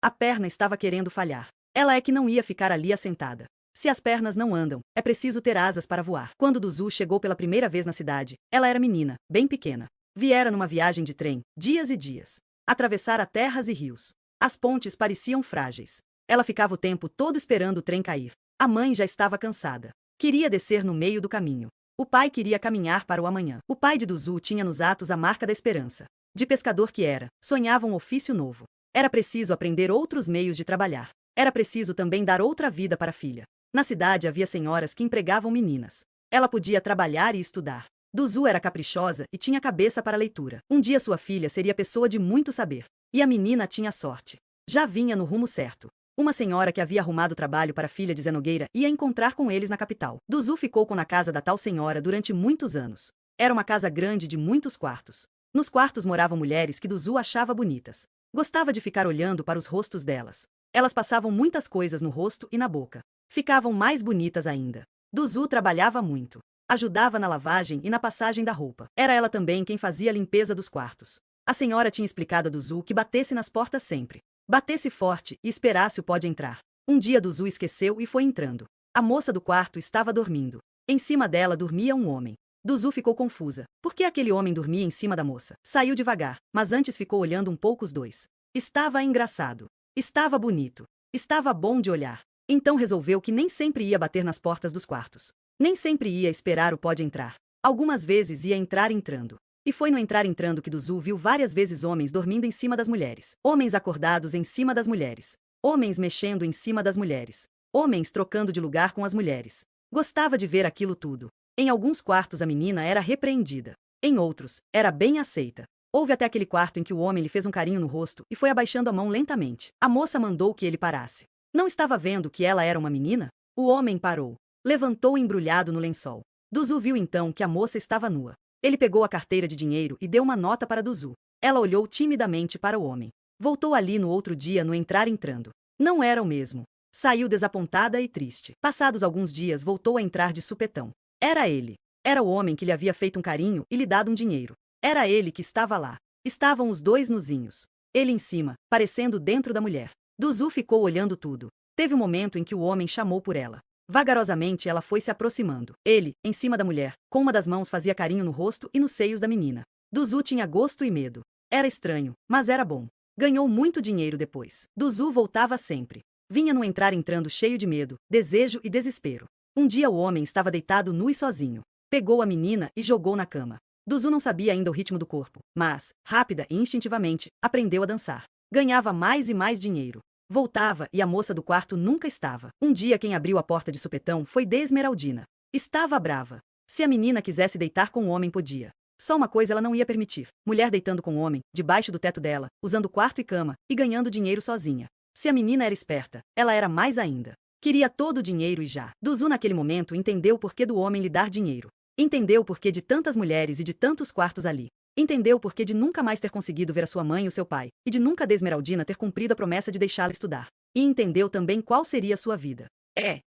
A perna estava querendo falhar. Ela é que não ia ficar ali assentada. Se as pernas não andam, é preciso ter asas para voar. Quando Duzu chegou pela primeira vez na cidade, ela era menina, bem pequena. Viera numa viagem de trem, dias e dias. Atravessara terras e rios. As pontes pareciam frágeis. Ela ficava o tempo todo esperando o trem cair. A mãe já estava cansada. Queria descer no meio do caminho. O pai queria caminhar para o amanhã. O pai de Duzu tinha nos atos a marca da esperança. De pescador que era, sonhava um ofício novo. Era preciso aprender outros meios de trabalhar. Era preciso também dar outra vida para a filha. Na cidade havia senhoras que empregavam meninas. Ela podia trabalhar e estudar. Duzu era caprichosa e tinha cabeça para a leitura. Um dia sua filha seria pessoa de muito saber. E a menina tinha sorte. Já vinha no rumo certo. Uma senhora que havia arrumado trabalho para a filha de Zé Nogueira ia encontrar com eles na capital. Duzu ficou na casa da tal senhora durante muitos anos. Era uma casa grande de muitos quartos. Nos quartos moravam mulheres que Duzu achava bonitas. Gostava de ficar olhando para os rostos delas. Elas passavam muitas coisas no rosto e na boca. Ficavam mais bonitas ainda. Duzu trabalhava muito. Ajudava na lavagem e na passagem da roupa. Era ela também quem fazia a limpeza dos quartos. A senhora tinha explicado a Duzu que batesse nas portas sempre. Batesse forte e esperasse o pode entrar. Um dia Duzu esqueceu e foi entrando. A moça do quarto estava dormindo. Em cima dela dormia um homem. Duzu ficou confusa. Por que aquele homem dormia em cima da moça? Saiu devagar, mas antes ficou olhando um pouco os dois. Estava engraçado. Estava bonito. Estava bom de olhar. Então resolveu que nem sempre ia bater nas portas dos quartos. Nem sempre ia esperar o pode entrar. Algumas vezes ia entrar entrando. E foi no entrar entrando que Duzu viu várias vezes homens dormindo em cima das mulheres. Homens acordados em cima das mulheres. Homens mexendo em cima das mulheres. Homens trocando de lugar com as mulheres. Gostava de ver aquilo tudo. Em alguns quartos a menina era repreendida. Em outros, era bem aceita. Houve até aquele quarto em que o homem lhe fez um carinho no rosto e foi abaixando a mão lentamente. A moça mandou que ele parasse. Não estava vendo que ela era uma menina? O homem parou. Levantou embrulhado no lençol. Duzu viu então que a moça estava nua. Ele pegou a carteira de dinheiro e deu uma nota para Duzu. Ela olhou timidamente para o homem. Voltou ali no outro dia no entrar entrando. Não era o mesmo. Saiu desapontada e triste. Passados alguns dias voltou a entrar de supetão. Era ele. Era o homem que lhe havia feito um carinho e lhe dado um dinheiro. Era ele que estava lá. Estavam os dois nuzinhos. Ele em cima, parecendo dentro da mulher. Duzu ficou olhando tudo. Teve um momento em que o homem chamou por ela. Vagarosamente ela foi se aproximando. Ele, em cima da mulher, com uma das mãos fazia carinho no rosto e nos seios da menina. Duzu tinha gosto e medo. Era estranho, mas era bom. Ganhou muito dinheiro depois. Duzu voltava sempre. Vinha no entrar entrando cheio de medo, desejo e desespero. Um dia o homem estava deitado nu e sozinho. Pegou a menina e jogou na cama. Duzu não sabia ainda o ritmo do corpo, mas, rápida e instintivamente, aprendeu a dançar. Ganhava mais e mais dinheiro. Voltava e a moça do quarto nunca estava. Um dia quem abriu a porta de supetão foi Esmeraldina. Estava brava. Se a menina quisesse deitar com o homem podia. Só uma coisa ela não ia permitir: mulher deitando com homem, debaixo do teto dela, usando quarto e cama, e ganhando dinheiro sozinha. Se a menina era esperta, ela era mais ainda. Queria todo o dinheiro e já. Duzu naquele momento entendeu o porquê do homem lhe dar dinheiro. Entendeu o porquê de tantas mulheres e de tantos quartos ali. Entendeu o porquê de nunca mais ter conseguido ver a sua mãe e o seu pai, e de nunca Esmeraldina ter cumprido a promessa de deixá-la estudar. E entendeu também qual seria a sua vida.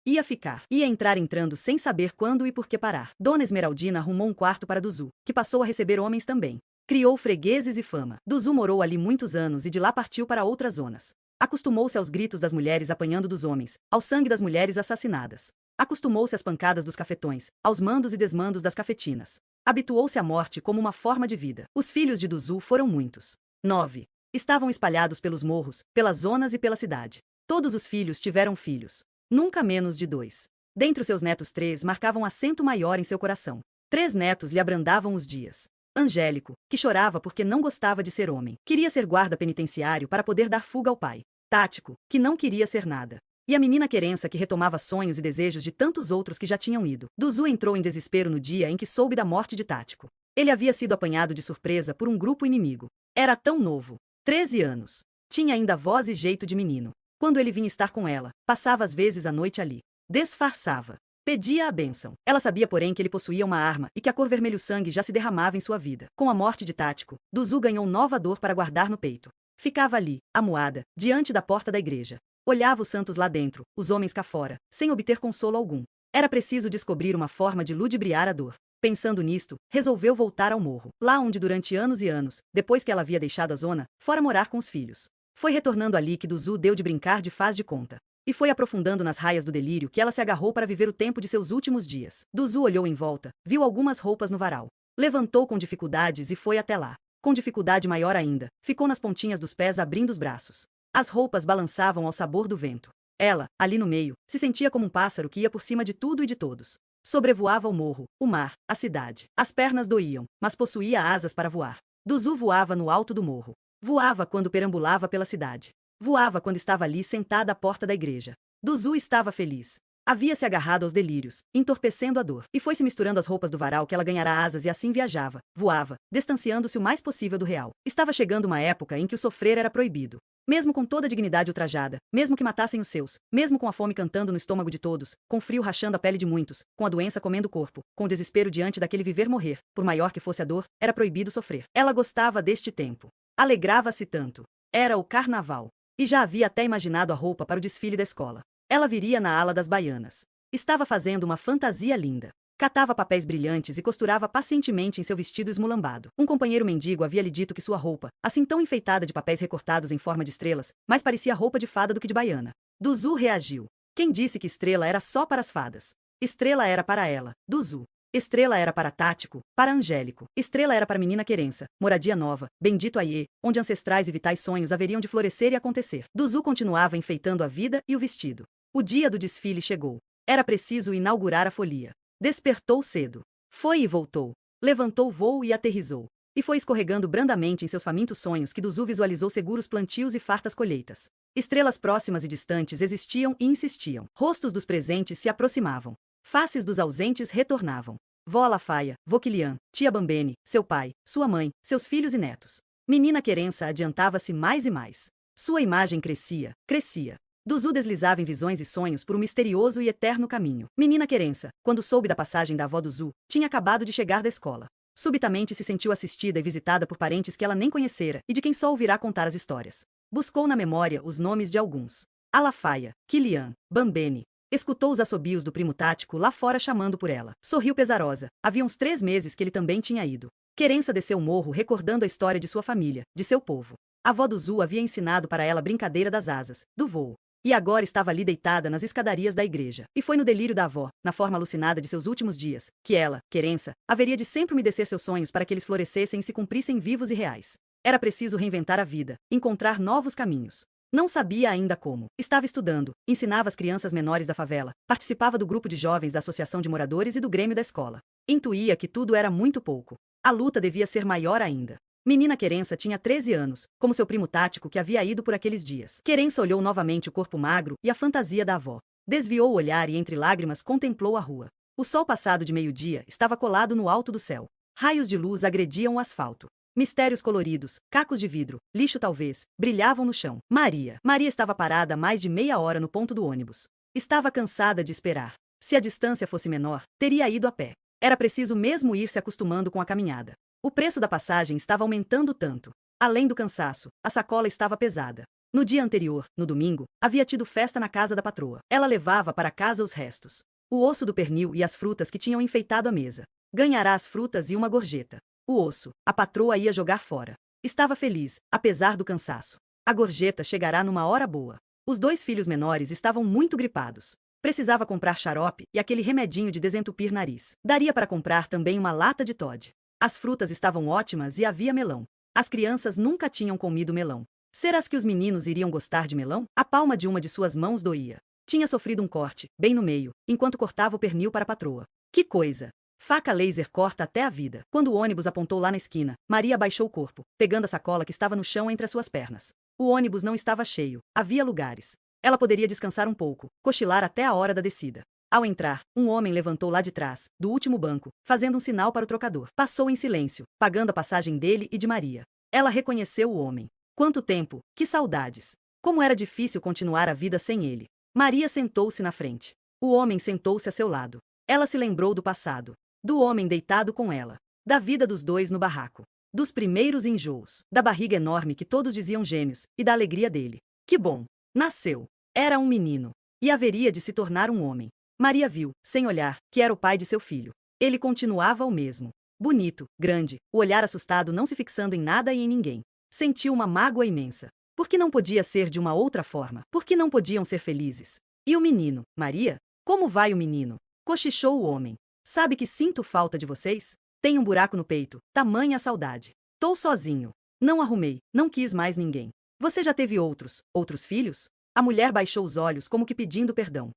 Ia ficar. Ia entrar entrando sem saber quando e por que parar. Dona Esmeraldina arrumou um quarto para Duzu, que passou a receber homens também. Criou fregueses e fama. Duzu morou ali muitos anos e de lá partiu para outras zonas. Acostumou-se aos gritos das mulheres apanhando dos homens, ao sangue das mulheres assassinadas. Acostumou-se às pancadas dos cafetões, aos mandos e desmandos das cafetinas. Habituou-se à morte como uma forma de vida. Os filhos de Duzu foram muitos. 9. Estavam espalhados pelos morros, pelas zonas e pela cidade. Todos os filhos tiveram filhos. Nunca menos de 2. Dentre os seus netos 3 marcavam assento maior em seu coração. 3 netos lhe abrandavam os dias. Angélico, que chorava porque não gostava de ser homem. Queria ser guarda penitenciário para poder dar fuga ao pai. Tático, que não queria ser nada. E a menina Querença, que retomava sonhos e desejos de tantos outros que já tinham ido. Duzu entrou em desespero no dia em que soube da morte de Tático. Ele havia sido apanhado de surpresa por um grupo inimigo. Era tão novo. 13 anos. Tinha ainda voz e jeito de menino. Quando ele vinha estar com ela, passava às vezes a noite ali. Disfarçava. Pedia a bênção. Ela sabia, porém, que ele possuía uma arma e que a cor vermelho-sangue já se derramava em sua vida. Com a morte de Tático, Duzu ganhou nova dor para guardar no peito. Ficava ali, amuada, diante da porta da igreja. Olhava os santos lá dentro, os homens cá fora, sem obter consolo algum. Era preciso descobrir uma forma de ludibriar a dor. Pensando nisto, resolveu voltar ao morro, lá onde durante anos e anos, depois que ela havia deixado a zona, fora morar com os filhos. Foi retornando ali que Duzu deu de brincar de faz de conta. E foi aprofundando nas raias do delírio que ela se agarrou para viver o tempo de seus últimos dias. Duzu olhou em volta, viu algumas roupas no varal. Levantou com dificuldades e foi até lá. Com dificuldade maior ainda, ficou nas pontinhas dos pés abrindo os braços. As roupas balançavam ao sabor do vento. Ela, ali no meio, se sentia como um pássaro que ia por cima de tudo e de todos. Sobrevoava o morro, o mar, a cidade. As pernas doíam, mas possuía asas para voar. Duzu voava no alto do morro. Voava quando perambulava pela cidade. Voava quando estava ali sentada à porta da igreja. Duzu estava feliz. Havia se agarrado aos delírios, entorpecendo a dor, e foi se misturando às roupas do varal que ela ganhara asas e assim viajava, voava, distanciando-se o mais possível do real. Estava chegando uma época em que o sofrer era proibido. Mesmo com toda a dignidade ultrajada, mesmo que matassem os seus, mesmo com a fome cantando no estômago de todos, com o frio rachando a pele de muitos, com a doença comendo o corpo, com o desespero diante daquele viver-morrer, por maior que fosse a dor, era proibido sofrer. Ela gostava deste tempo. Alegrava-se tanto. Era o carnaval. E já havia até imaginado a roupa para o desfile da escola. Ela viria na ala das baianas. Estava fazendo uma fantasia linda. Catava papéis brilhantes e costurava pacientemente em seu vestido esmulambado. Um companheiro mendigo havia lhe dito que sua roupa, assim tão enfeitada de papéis recortados em forma de estrelas, mais parecia roupa de fada do que de baiana. Duzu reagiu. Quem disse que estrela era só para as fadas? Estrela era para ela, Duzu. Estrela era para Tático, para Angélico. Estrela era para menina Querença, moradia nova, bendito Aiê, onde ancestrais e vitais sonhos haveriam de florescer e acontecer. Duzu continuava enfeitando a vida e o vestido. O dia do desfile chegou. Era preciso inaugurar a folia. Despertou cedo. Foi e voltou. Levantou voo e aterrissou. E foi escorregando brandamente em seus famintos sonhos que Duzu visualizou seguros plantios e fartas colheitas. Estrelas próximas e distantes existiam e insistiam. Rostos dos presentes se aproximavam. Faces dos ausentes retornavam. Vó Alafaia, vô Quilian, tia Bambene, seu pai, sua mãe, seus filhos e netos. Menina Querença adiantava-se mais e mais. Sua imagem crescia, crescia. Duzu deslizava em visões e sonhos por um misterioso e eterno caminho. Menina Querença, quando soube da passagem da avó Duzu, tinha acabado de chegar da escola. Subitamente se sentiu assistida e visitada por parentes que ela nem conhecera e de quem só ouvirá contar as histórias. Buscou na memória os nomes de alguns. Alafaia, Quilian, Bambene. Escutou os assobios do primo Tático lá fora chamando por ela. Sorriu pesarosa. Havia uns 3 meses que ele também tinha ido. Querença desceu o morro recordando a história de sua família, de seu povo. A avó Duzu havia ensinado para ela a brincadeira das asas, do voo. E agora estava ali deitada nas escadarias da igreja. E foi no delírio da avó, na forma alucinada de seus últimos dias, que ela, Querença, haveria de sempre umedecer seus sonhos para que eles florescessem e se cumprissem vivos e reais. Era preciso reinventar a vida, encontrar novos caminhos. Não sabia ainda como. Estava estudando, ensinava as crianças menores da favela, participava do grupo de jovens da associação de moradores e do grêmio da escola. Intuía que tudo era muito pouco. A luta devia ser maior ainda. Menina Querença tinha 13 anos, como seu primo Tático que havia ido por aqueles dias. Querença olhou novamente o corpo magro e a fantasia da avó. Desviou o olhar e entre lágrimas contemplou a rua. O sol passado de meio-dia estava colado no alto do céu. Raios de luz agrediam o asfalto. Mistérios coloridos, cacos de vidro, lixo talvez, brilhavam no chão. Maria estava parada há mais de meia hora no ponto do ônibus. Estava cansada de esperar. Se a distância fosse menor, teria ido a pé. Era preciso mesmo ir se acostumando com a caminhada. O preço da passagem estava aumentando tanto. Além do cansaço, a sacola estava pesada. No dia anterior, no domingo, havia tido festa na casa da patroa. Ela levava para casa os restos. O osso do pernil e as frutas que tinham enfeitado a mesa. Ganhará as frutas e uma gorjeta. O osso, a patroa ia jogar fora. Estava feliz, apesar do cansaço. A gorjeta chegará numa hora boa. Os 2 filhos menores estavam muito gripados. Precisava comprar xarope e aquele remedinho de desentupir nariz. Daria para comprar também uma lata de Toddy. As frutas estavam ótimas e havia melão. As crianças nunca tinham comido melão. Será que os meninos iriam gostar de melão? A palma de uma de suas mãos doía. Tinha sofrido um corte, bem no meio, enquanto cortava o pernil para a patroa. Que coisa! Faca laser corta até a vida. Quando o ônibus apontou lá na esquina, Maria abaixou o corpo, pegando a sacola que estava no chão entre as suas pernas. O ônibus não estava cheio, havia lugares. Ela poderia descansar um pouco, cochilar até a hora da descida. Ao entrar, um homem levantou lá de trás, do último banco, fazendo um sinal para o trocador. Passou em silêncio, pagando a passagem dele e de Maria. Ela reconheceu o homem. Quanto tempo, que saudades! Como era difícil continuar a vida sem ele. Maria sentou-se na frente. O homem sentou-se a seu lado. Ela se lembrou do passado. Do homem deitado com ela. Da vida dos 2 no barraco. Dos primeiros enjoos. Da barriga enorme que todos diziam gêmeos, e da alegria dele. Que bom! Nasceu. Era um menino. E haveria de se tornar um homem. Maria viu, sem olhar, que era o pai de seu filho. Ele continuava o mesmo. Bonito, grande, o olhar assustado não se fixando em nada e em ninguém. Sentiu uma mágoa imensa. Por que não podia ser de uma outra forma? Por que não podiam ser felizes? E o menino, Maria? Como vai o menino? Cochichou o homem. Sabe que sinto falta de vocês? Tenho um buraco no peito, tamanha a saudade. Tô sozinho. Não arrumei, não quis mais ninguém. Você já teve outros filhos? A mulher baixou os olhos como que pedindo perdão.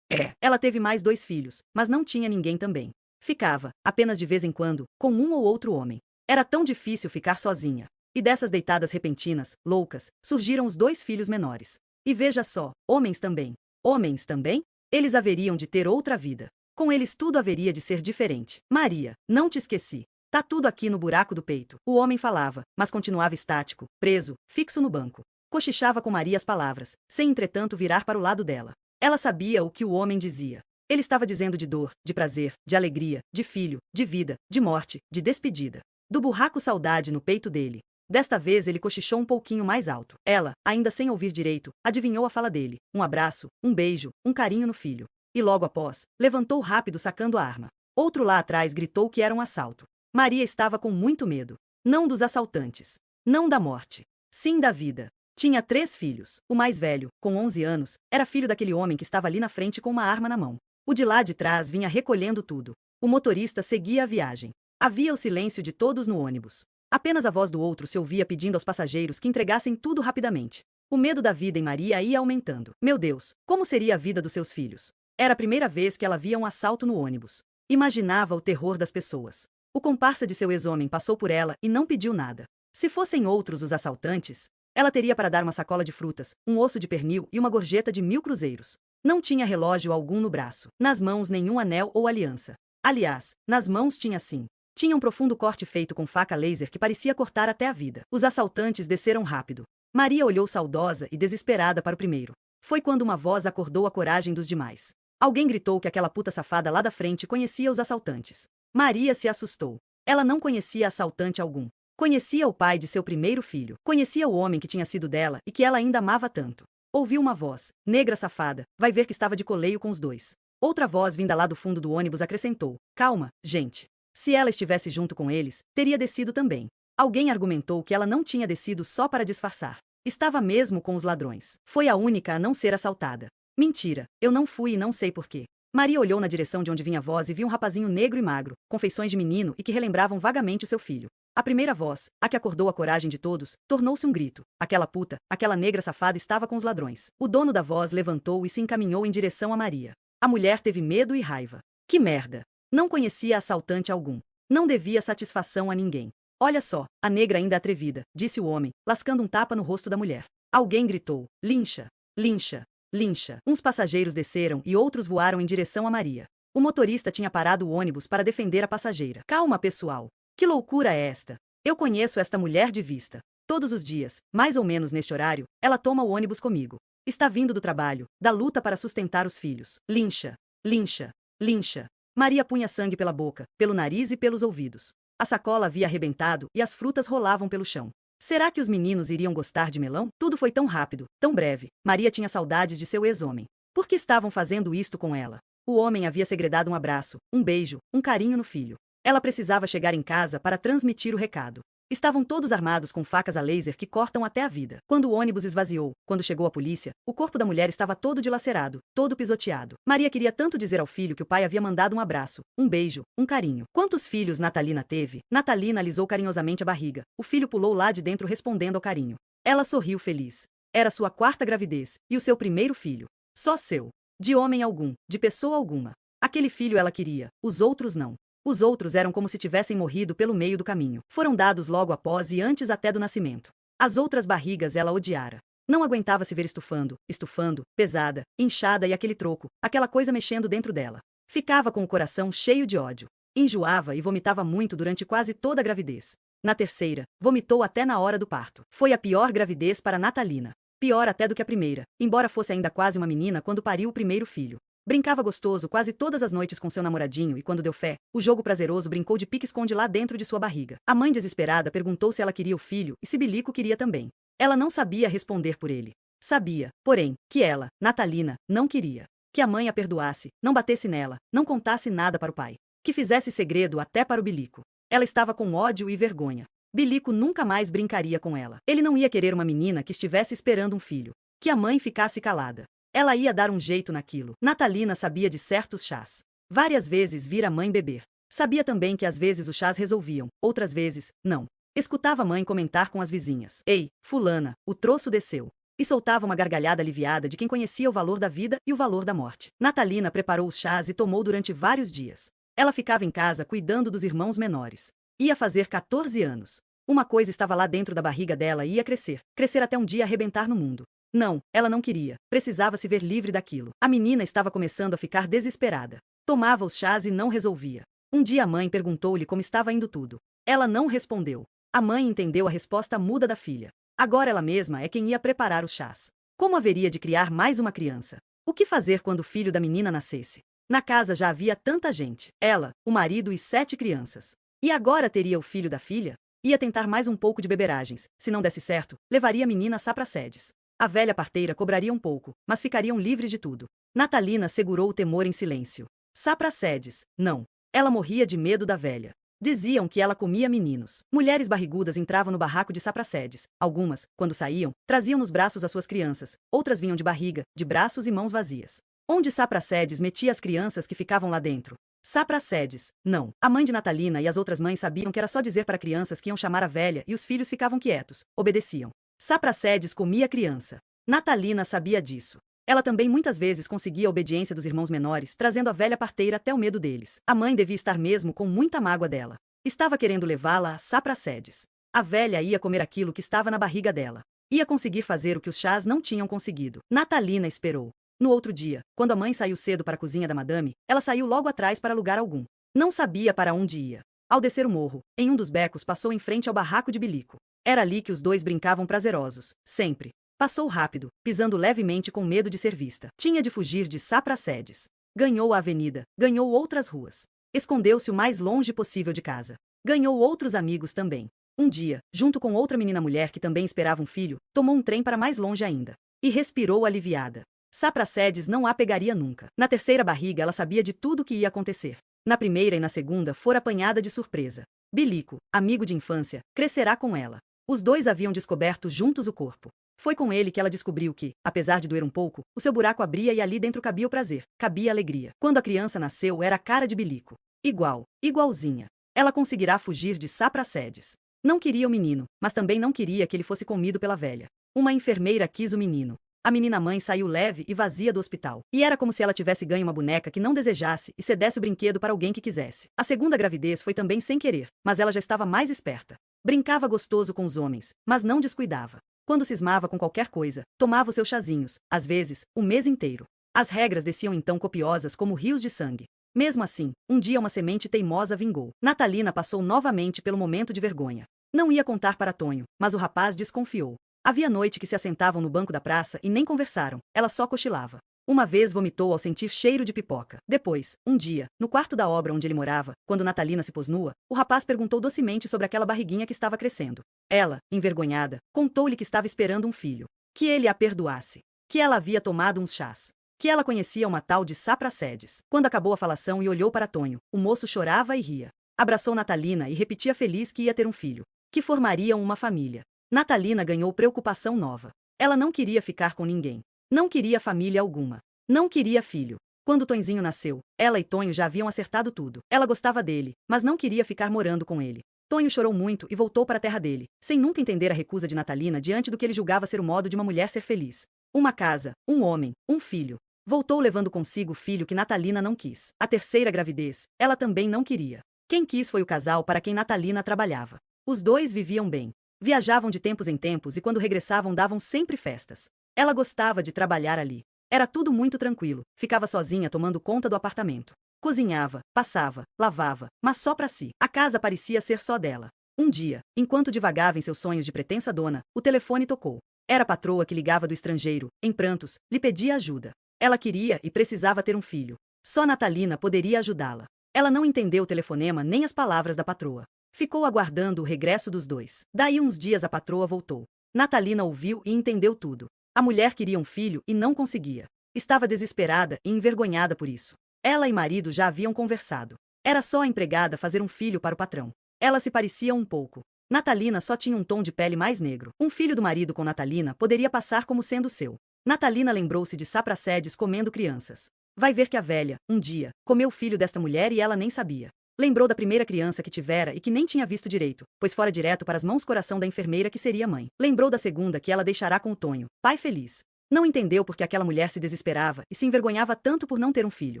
Ela teve mais 2 filhos, mas não tinha ninguém também. Ficava, apenas de vez em quando, com um ou outro homem. Era tão difícil ficar sozinha. E dessas deitadas repentinas, loucas, surgiram os 2 filhos menores. E veja só, homens também. Homens também? Eles haveriam de ter outra vida. Com eles tudo haveria de ser diferente. Maria, não te esqueci. Tá tudo aqui no buraco do peito. O homem falava, mas continuava estático, preso, fixo no banco. Cochichava com Maria as palavras, sem entretanto virar para o lado dela. Ela sabia o que o homem dizia. Ele estava dizendo de dor, de prazer, de alegria, de filho, de vida, de morte, de despedida. Do burraco saudade no peito dele. Desta vez ele cochichou um pouquinho mais alto. Ela, ainda sem ouvir direito, adivinhou a fala dele. Um abraço, um beijo, um carinho no filho. E logo após, levantou rápido sacando a arma. Outro lá atrás gritou que era um assalto. Maria estava com muito medo. Não dos assaltantes. Não da morte. Sim da vida. Tinha 3 filhos. O mais velho, com 11 anos, era filho daquele homem que estava ali na frente com uma arma na mão. O de lá de trás vinha recolhendo tudo. O motorista seguia a viagem. Havia o silêncio de todos no ônibus. Apenas a voz do outro se ouvia pedindo aos passageiros que entregassem tudo rapidamente. O medo da vida em Maria ia aumentando. Meu Deus, como seria a vida dos seus filhos? Era a primeira vez que ela via um assalto no ônibus. Imaginava o terror das pessoas. O comparsa de seu ex-homem passou por ela e não pediu nada. Se fossem outros os assaltantes, ela teria para dar uma sacola de frutas, um osso de pernil e uma gorjeta de 1000 cruzeiros. Não tinha relógio algum no braço. Nas mãos nenhum anel ou aliança. Aliás, nas mãos tinha sim. Tinha um profundo corte feito com faca laser que parecia cortar até a vida. Os assaltantes desceram rápido. Maria olhou saudosa e desesperada para o primeiro. Foi quando uma voz acordou a coragem dos demais. Alguém gritou que aquela puta safada lá da frente conhecia os assaltantes. Maria se assustou. Ela não conhecia assaltante algum. Conhecia o pai de seu primeiro filho. Conhecia o homem que tinha sido dela e que ela ainda amava tanto. Ouviu uma voz. Negra safada, vai ver que estava de coleio com os 2. Outra voz vinda lá do fundo do ônibus acrescentou. Calma, gente. Se ela estivesse junto com eles, teria descido também. Alguém argumentou que ela não tinha descido só para disfarçar. Estava mesmo com os ladrões. Foi a única a não ser assaltada. Mentira, eu não fui e não sei porquê. Maria olhou na direção de onde vinha a voz e viu um rapazinho negro e magro, com feições de menino e que relembravam vagamente o seu filho. A primeira voz, a que acordou a coragem de todos, tornou-se um grito. Aquela puta, aquela negra safada estava com os ladrões. O dono da voz levantou e se encaminhou em direção a Maria. A mulher teve medo e raiva. Que merda! Não conhecia assaltante algum. Não devia satisfação a ninguém. Olha só, a negra ainda atrevida, disse o homem, lascando um tapa no rosto da mulher. Alguém gritou, lincha, lincha, lincha. Uns passageiros desceram e outros voaram em direção a Maria. O motorista tinha parado o ônibus para defender a passageira. Calma, pessoal. Que loucura é esta? Eu conheço esta mulher de vista. Todos os dias, mais ou menos neste horário, ela toma o ônibus comigo. Está vindo do trabalho, da luta para sustentar os filhos. Lincha, lincha, lincha. Maria punha sangue pela boca, pelo nariz e pelos ouvidos. A sacola havia arrebentado e as frutas rolavam pelo chão. Será que os meninos iriam gostar de melão? Tudo foi tão rápido, tão breve. Maria tinha saudades de seu ex-homem. Por que estavam fazendo isto com ela? O homem havia segredado um abraço, um beijo, um carinho no filho. Ela precisava chegar em casa para transmitir o recado. Estavam todos armados com facas a laser que cortam até a vida. Quando o ônibus esvaziou, quando chegou a polícia, o corpo da mulher estava todo dilacerado, todo pisoteado. Maria queria tanto dizer ao filho que o pai havia mandado um abraço, um beijo, um carinho. Quantos filhos Natalina teve? Natalina alisou carinhosamente a barriga. O filho pulou lá de dentro respondendo ao carinho. Ela sorriu feliz. Era sua quarta gravidez, e o seu primeiro filho. Só seu. De homem algum, de pessoa alguma. Aquele filho ela queria, os outros não. Os outros eram como se tivessem morrido pelo meio do caminho. Foram dados logo após e antes até do nascimento. As outras barrigas ela odiara. Não aguentava se ver estufando, pesada, inchada e aquele troco, aquela coisa mexendo dentro dela. Ficava com o coração cheio de ódio. Enjoava e vomitava muito durante quase toda a gravidez. Na terceira, vomitou até na hora do parto. Foi a pior gravidez para Natalina. Pior até do que a primeira, embora fosse ainda quase uma menina quando pariu o primeiro filho. Brincava gostoso quase todas as noites com seu namoradinho e quando deu fé, o jogo prazeroso brincou de pique-esconde lá dentro de sua barriga. A mãe desesperada perguntou se ela queria o filho e se Bilico queria também. Ela não sabia responder por ele. Sabia, porém, que ela, Natalina, não queria. Que a mãe a perdoasse, não batesse nela, não contasse nada para o pai. Que fizesse segredo até para o Bilico. Ela estava com ódio e vergonha. Bilico nunca mais brincaria com ela. Ele não ia querer uma menina que estivesse esperando um filho. Que a mãe ficasse calada. Ela ia dar um jeito naquilo. Natalina sabia de certos chás. Várias vezes vira a mãe beber. Sabia também que às vezes os chás resolviam, outras vezes, não. Escutava a mãe comentar com as vizinhas. Ei, fulana, o troço desceu. E soltava uma gargalhada aliviada de quem conhecia o valor da vida e o valor da morte. Natalina preparou os chás e tomou durante vários dias. Ela ficava em casa cuidando dos irmãos menores. Ia fazer 14 anos. Uma coisa estava lá dentro da barriga dela e ia crescer. Crescer até um dia arrebentar no mundo. Não, ela não queria. Precisava se ver livre daquilo. A menina estava começando a ficar desesperada. Tomava os chás e não resolvia. Um dia a mãe perguntou-lhe como estava indo tudo. Ela não respondeu. A mãe entendeu a resposta muda da filha. Agora ela mesma é quem ia preparar os chás. Como haveria de criar mais uma criança? O que fazer quando o filho da menina nascesse? Na casa já havia tanta gente. Ela, o marido e 7 crianças. E agora teria o filho da filha? Ia tentar mais um pouco de beberagens. Se não desse certo, levaria a menina só para sedes. A velha parteira cobraria um pouco, mas ficariam livres de tudo. Natalina segurou o temor em silêncio. Sá para sedes, não. Ela morria de medo da velha. Diziam que ela comia meninos. Mulheres barrigudas entravam no barraco de Sapracedes. Algumas, quando saíam, traziam nos braços as suas crianças. Outras vinham de barriga, de braços e mãos vazias. Onde Sapracedes metia as crianças que ficavam lá dentro? Sapracedes, não. A mãe de Natalina e as outras mães sabiam que era só dizer para crianças que iam chamar a velha e os filhos ficavam quietos, obedeciam. Sapracedes comia a criança. Natalina sabia disso. Ela também muitas vezes conseguia a obediência dos irmãos menores, trazendo a velha parteira até o medo deles. A mãe devia estar mesmo com muita mágoa dela. Estava querendo levá-la a Sapracedes. A velha ia comer aquilo que estava na barriga dela. Ia conseguir fazer o que os chás não tinham conseguido. Natalina esperou. No outro dia, quando a mãe saiu cedo para a cozinha da madame, ela saiu logo atrás para lugar algum. Não sabia para onde ia. Ao descer o morro, em um dos becos passou em frente ao barraco de Bilico. Era ali que os dois brincavam prazerosos, sempre. Passou rápido, pisando levemente com medo de ser vista. Tinha de fugir de Sapracedes. Ganhou a avenida, ganhou outras ruas. Escondeu-se o mais longe possível de casa. Ganhou outros amigos também. Um dia, junto com outra menina mulher que também esperava um filho, tomou um trem para mais longe ainda. E respirou aliviada. Sapracedes não a pegaria nunca. Na terceira barriga ela sabia de tudo o que ia acontecer. Na primeira e na segunda fora apanhada de surpresa. Bilico, amigo de infância, crescerá com ela. Os dois haviam descoberto juntos o corpo. Foi com ele que ela descobriu que, apesar de doer um pouco, o seu buraco abria e ali dentro cabia o prazer, cabia a alegria. Quando a criança nasceu era a cara de Bilico. Igual, igualzinha. Ela conseguirá fugir de Sapracedes. Não queria o menino, mas também não queria que ele fosse comido pela velha. Uma enfermeira quis o menino. A menina-mãe saiu leve e vazia do hospital. E era como se ela tivesse ganho uma boneca que não desejasse e cedesse o brinquedo para alguém que quisesse. A segunda gravidez foi também sem querer, mas ela já estava mais esperta. Brincava gostoso com os homens, mas não descuidava. Quando cismava com qualquer coisa, tomava os seus chazinhos, às vezes, o mês inteiro. As regras desciam então copiosas como rios de sangue. Mesmo assim, um dia uma semente teimosa vingou. Natalina passou novamente pelo momento de vergonha. Não ia contar para Tonho, mas o rapaz desconfiou. Havia noite que se assentavam no banco da praça e nem conversaram, ela só cochilava. Uma vez vomitou ao sentir cheiro de pipoca. Depois, um dia, no quarto da obra onde ele morava, quando Natalina se pôs nua, o rapaz perguntou docemente sobre aquela barriguinha que estava crescendo. Ela, envergonhada, contou-lhe que estava esperando um filho. Que ele a perdoasse. Que ela havia tomado uns chás. Que ela conhecia uma tal de Sapracedes. Quando acabou a falação e olhou para Tonho, o moço chorava e ria. Abraçou Natalina e repetia feliz que ia ter um filho. Que formariam uma família. Natalina ganhou preocupação nova. Ela não queria ficar com ninguém. Não queria família alguma. Não queria filho. Quando Tonzinho nasceu, ela e Tonho já haviam acertado tudo. Ela gostava dele, mas não queria ficar morando com ele. Tonho chorou muito e voltou para a terra dele, sem nunca entender a recusa de Natalina diante do que ele julgava ser o modo de uma mulher ser feliz. Uma casa, um homem, um filho. Voltou levando consigo o filho que Natalina não quis. A terceira gravidez, ela também não queria. Quem quis foi o casal para quem Natalina trabalhava. Os dois viviam bem. Viajavam de tempos em tempos e quando regressavam davam sempre festas. Ela gostava de trabalhar ali. Era tudo muito tranquilo, ficava sozinha tomando conta do apartamento. Cozinhava, passava, lavava, mas só para si. A casa parecia ser só dela. Um dia, enquanto divagava em seus sonhos de pretensa dona, o telefone tocou. Era a patroa que ligava do estrangeiro, em prantos, lhe pedia ajuda. Ela queria e precisava ter um filho. Só Natalina poderia ajudá-la. Ela não entendeu o telefonema nem as palavras da patroa. Ficou aguardando o regresso dos dois. Daí uns dias a patroa voltou. Natalina ouviu e entendeu tudo. A mulher queria um filho e não conseguia. Estava desesperada e envergonhada por isso. Ela e marido já haviam conversado. Era só a empregada fazer um filho para o patrão. Elas se pareciam um pouco. Natalina só tinha um tom de pele mais negro. Um filho do marido com Natalina poderia passar como sendo seu. Natalina lembrou-se de Sapracedes comendo crianças. Vai ver que a velha, um dia, comeu o filho desta mulher e ela nem sabia. Lembrou da primeira criança que tivera e que nem tinha visto direito, pois fora direto para as mãos coração da enfermeira que seria mãe. Lembrou da segunda que ela deixará com o Tonho, pai feliz. Não entendeu por que aquela mulher se desesperava e se envergonhava tanto por não ter um filho.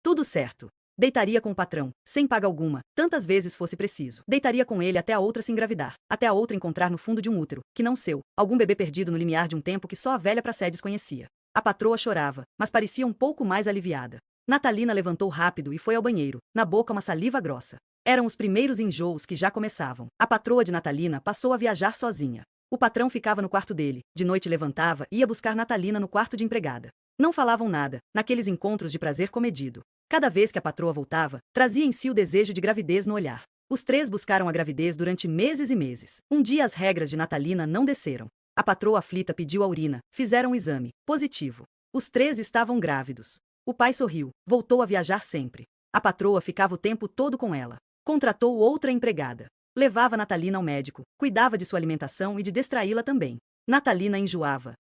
Tudo certo. Deitaria com o patrão, sem paga alguma, tantas vezes fosse preciso. Deitaria com ele até a outra se engravidar, até a outra encontrar no fundo de um útero, que não seu, algum bebê perdido no limiar de um tempo que só a velha Pracedes conhecia. A patroa chorava, mas parecia um pouco mais aliviada. Natalina levantou rápido e foi ao banheiro, na boca uma saliva grossa. Eram os primeiros enjoos que já começavam. A patroa de Natalina passou a viajar sozinha. O patrão ficava no quarto dele, de noite levantava e ia buscar Natalina no quarto de empregada. Não falavam nada, naqueles encontros de prazer comedido. Cada vez que a patroa voltava, trazia em si o desejo de gravidez no olhar. Os três buscaram a gravidez durante meses e meses. Um dia as regras de Natalina não desceram. A patroa aflita pediu a urina, fizeram o exame, positivo. Os três estavam grávidos. O pai sorriu, voltou a viajar sempre. A patroa ficava o tempo todo com ela. Contratou outra empregada. Levava Natalina ao médico, cuidava de sua alimentação e de distraí-la também. Natalina enjoava,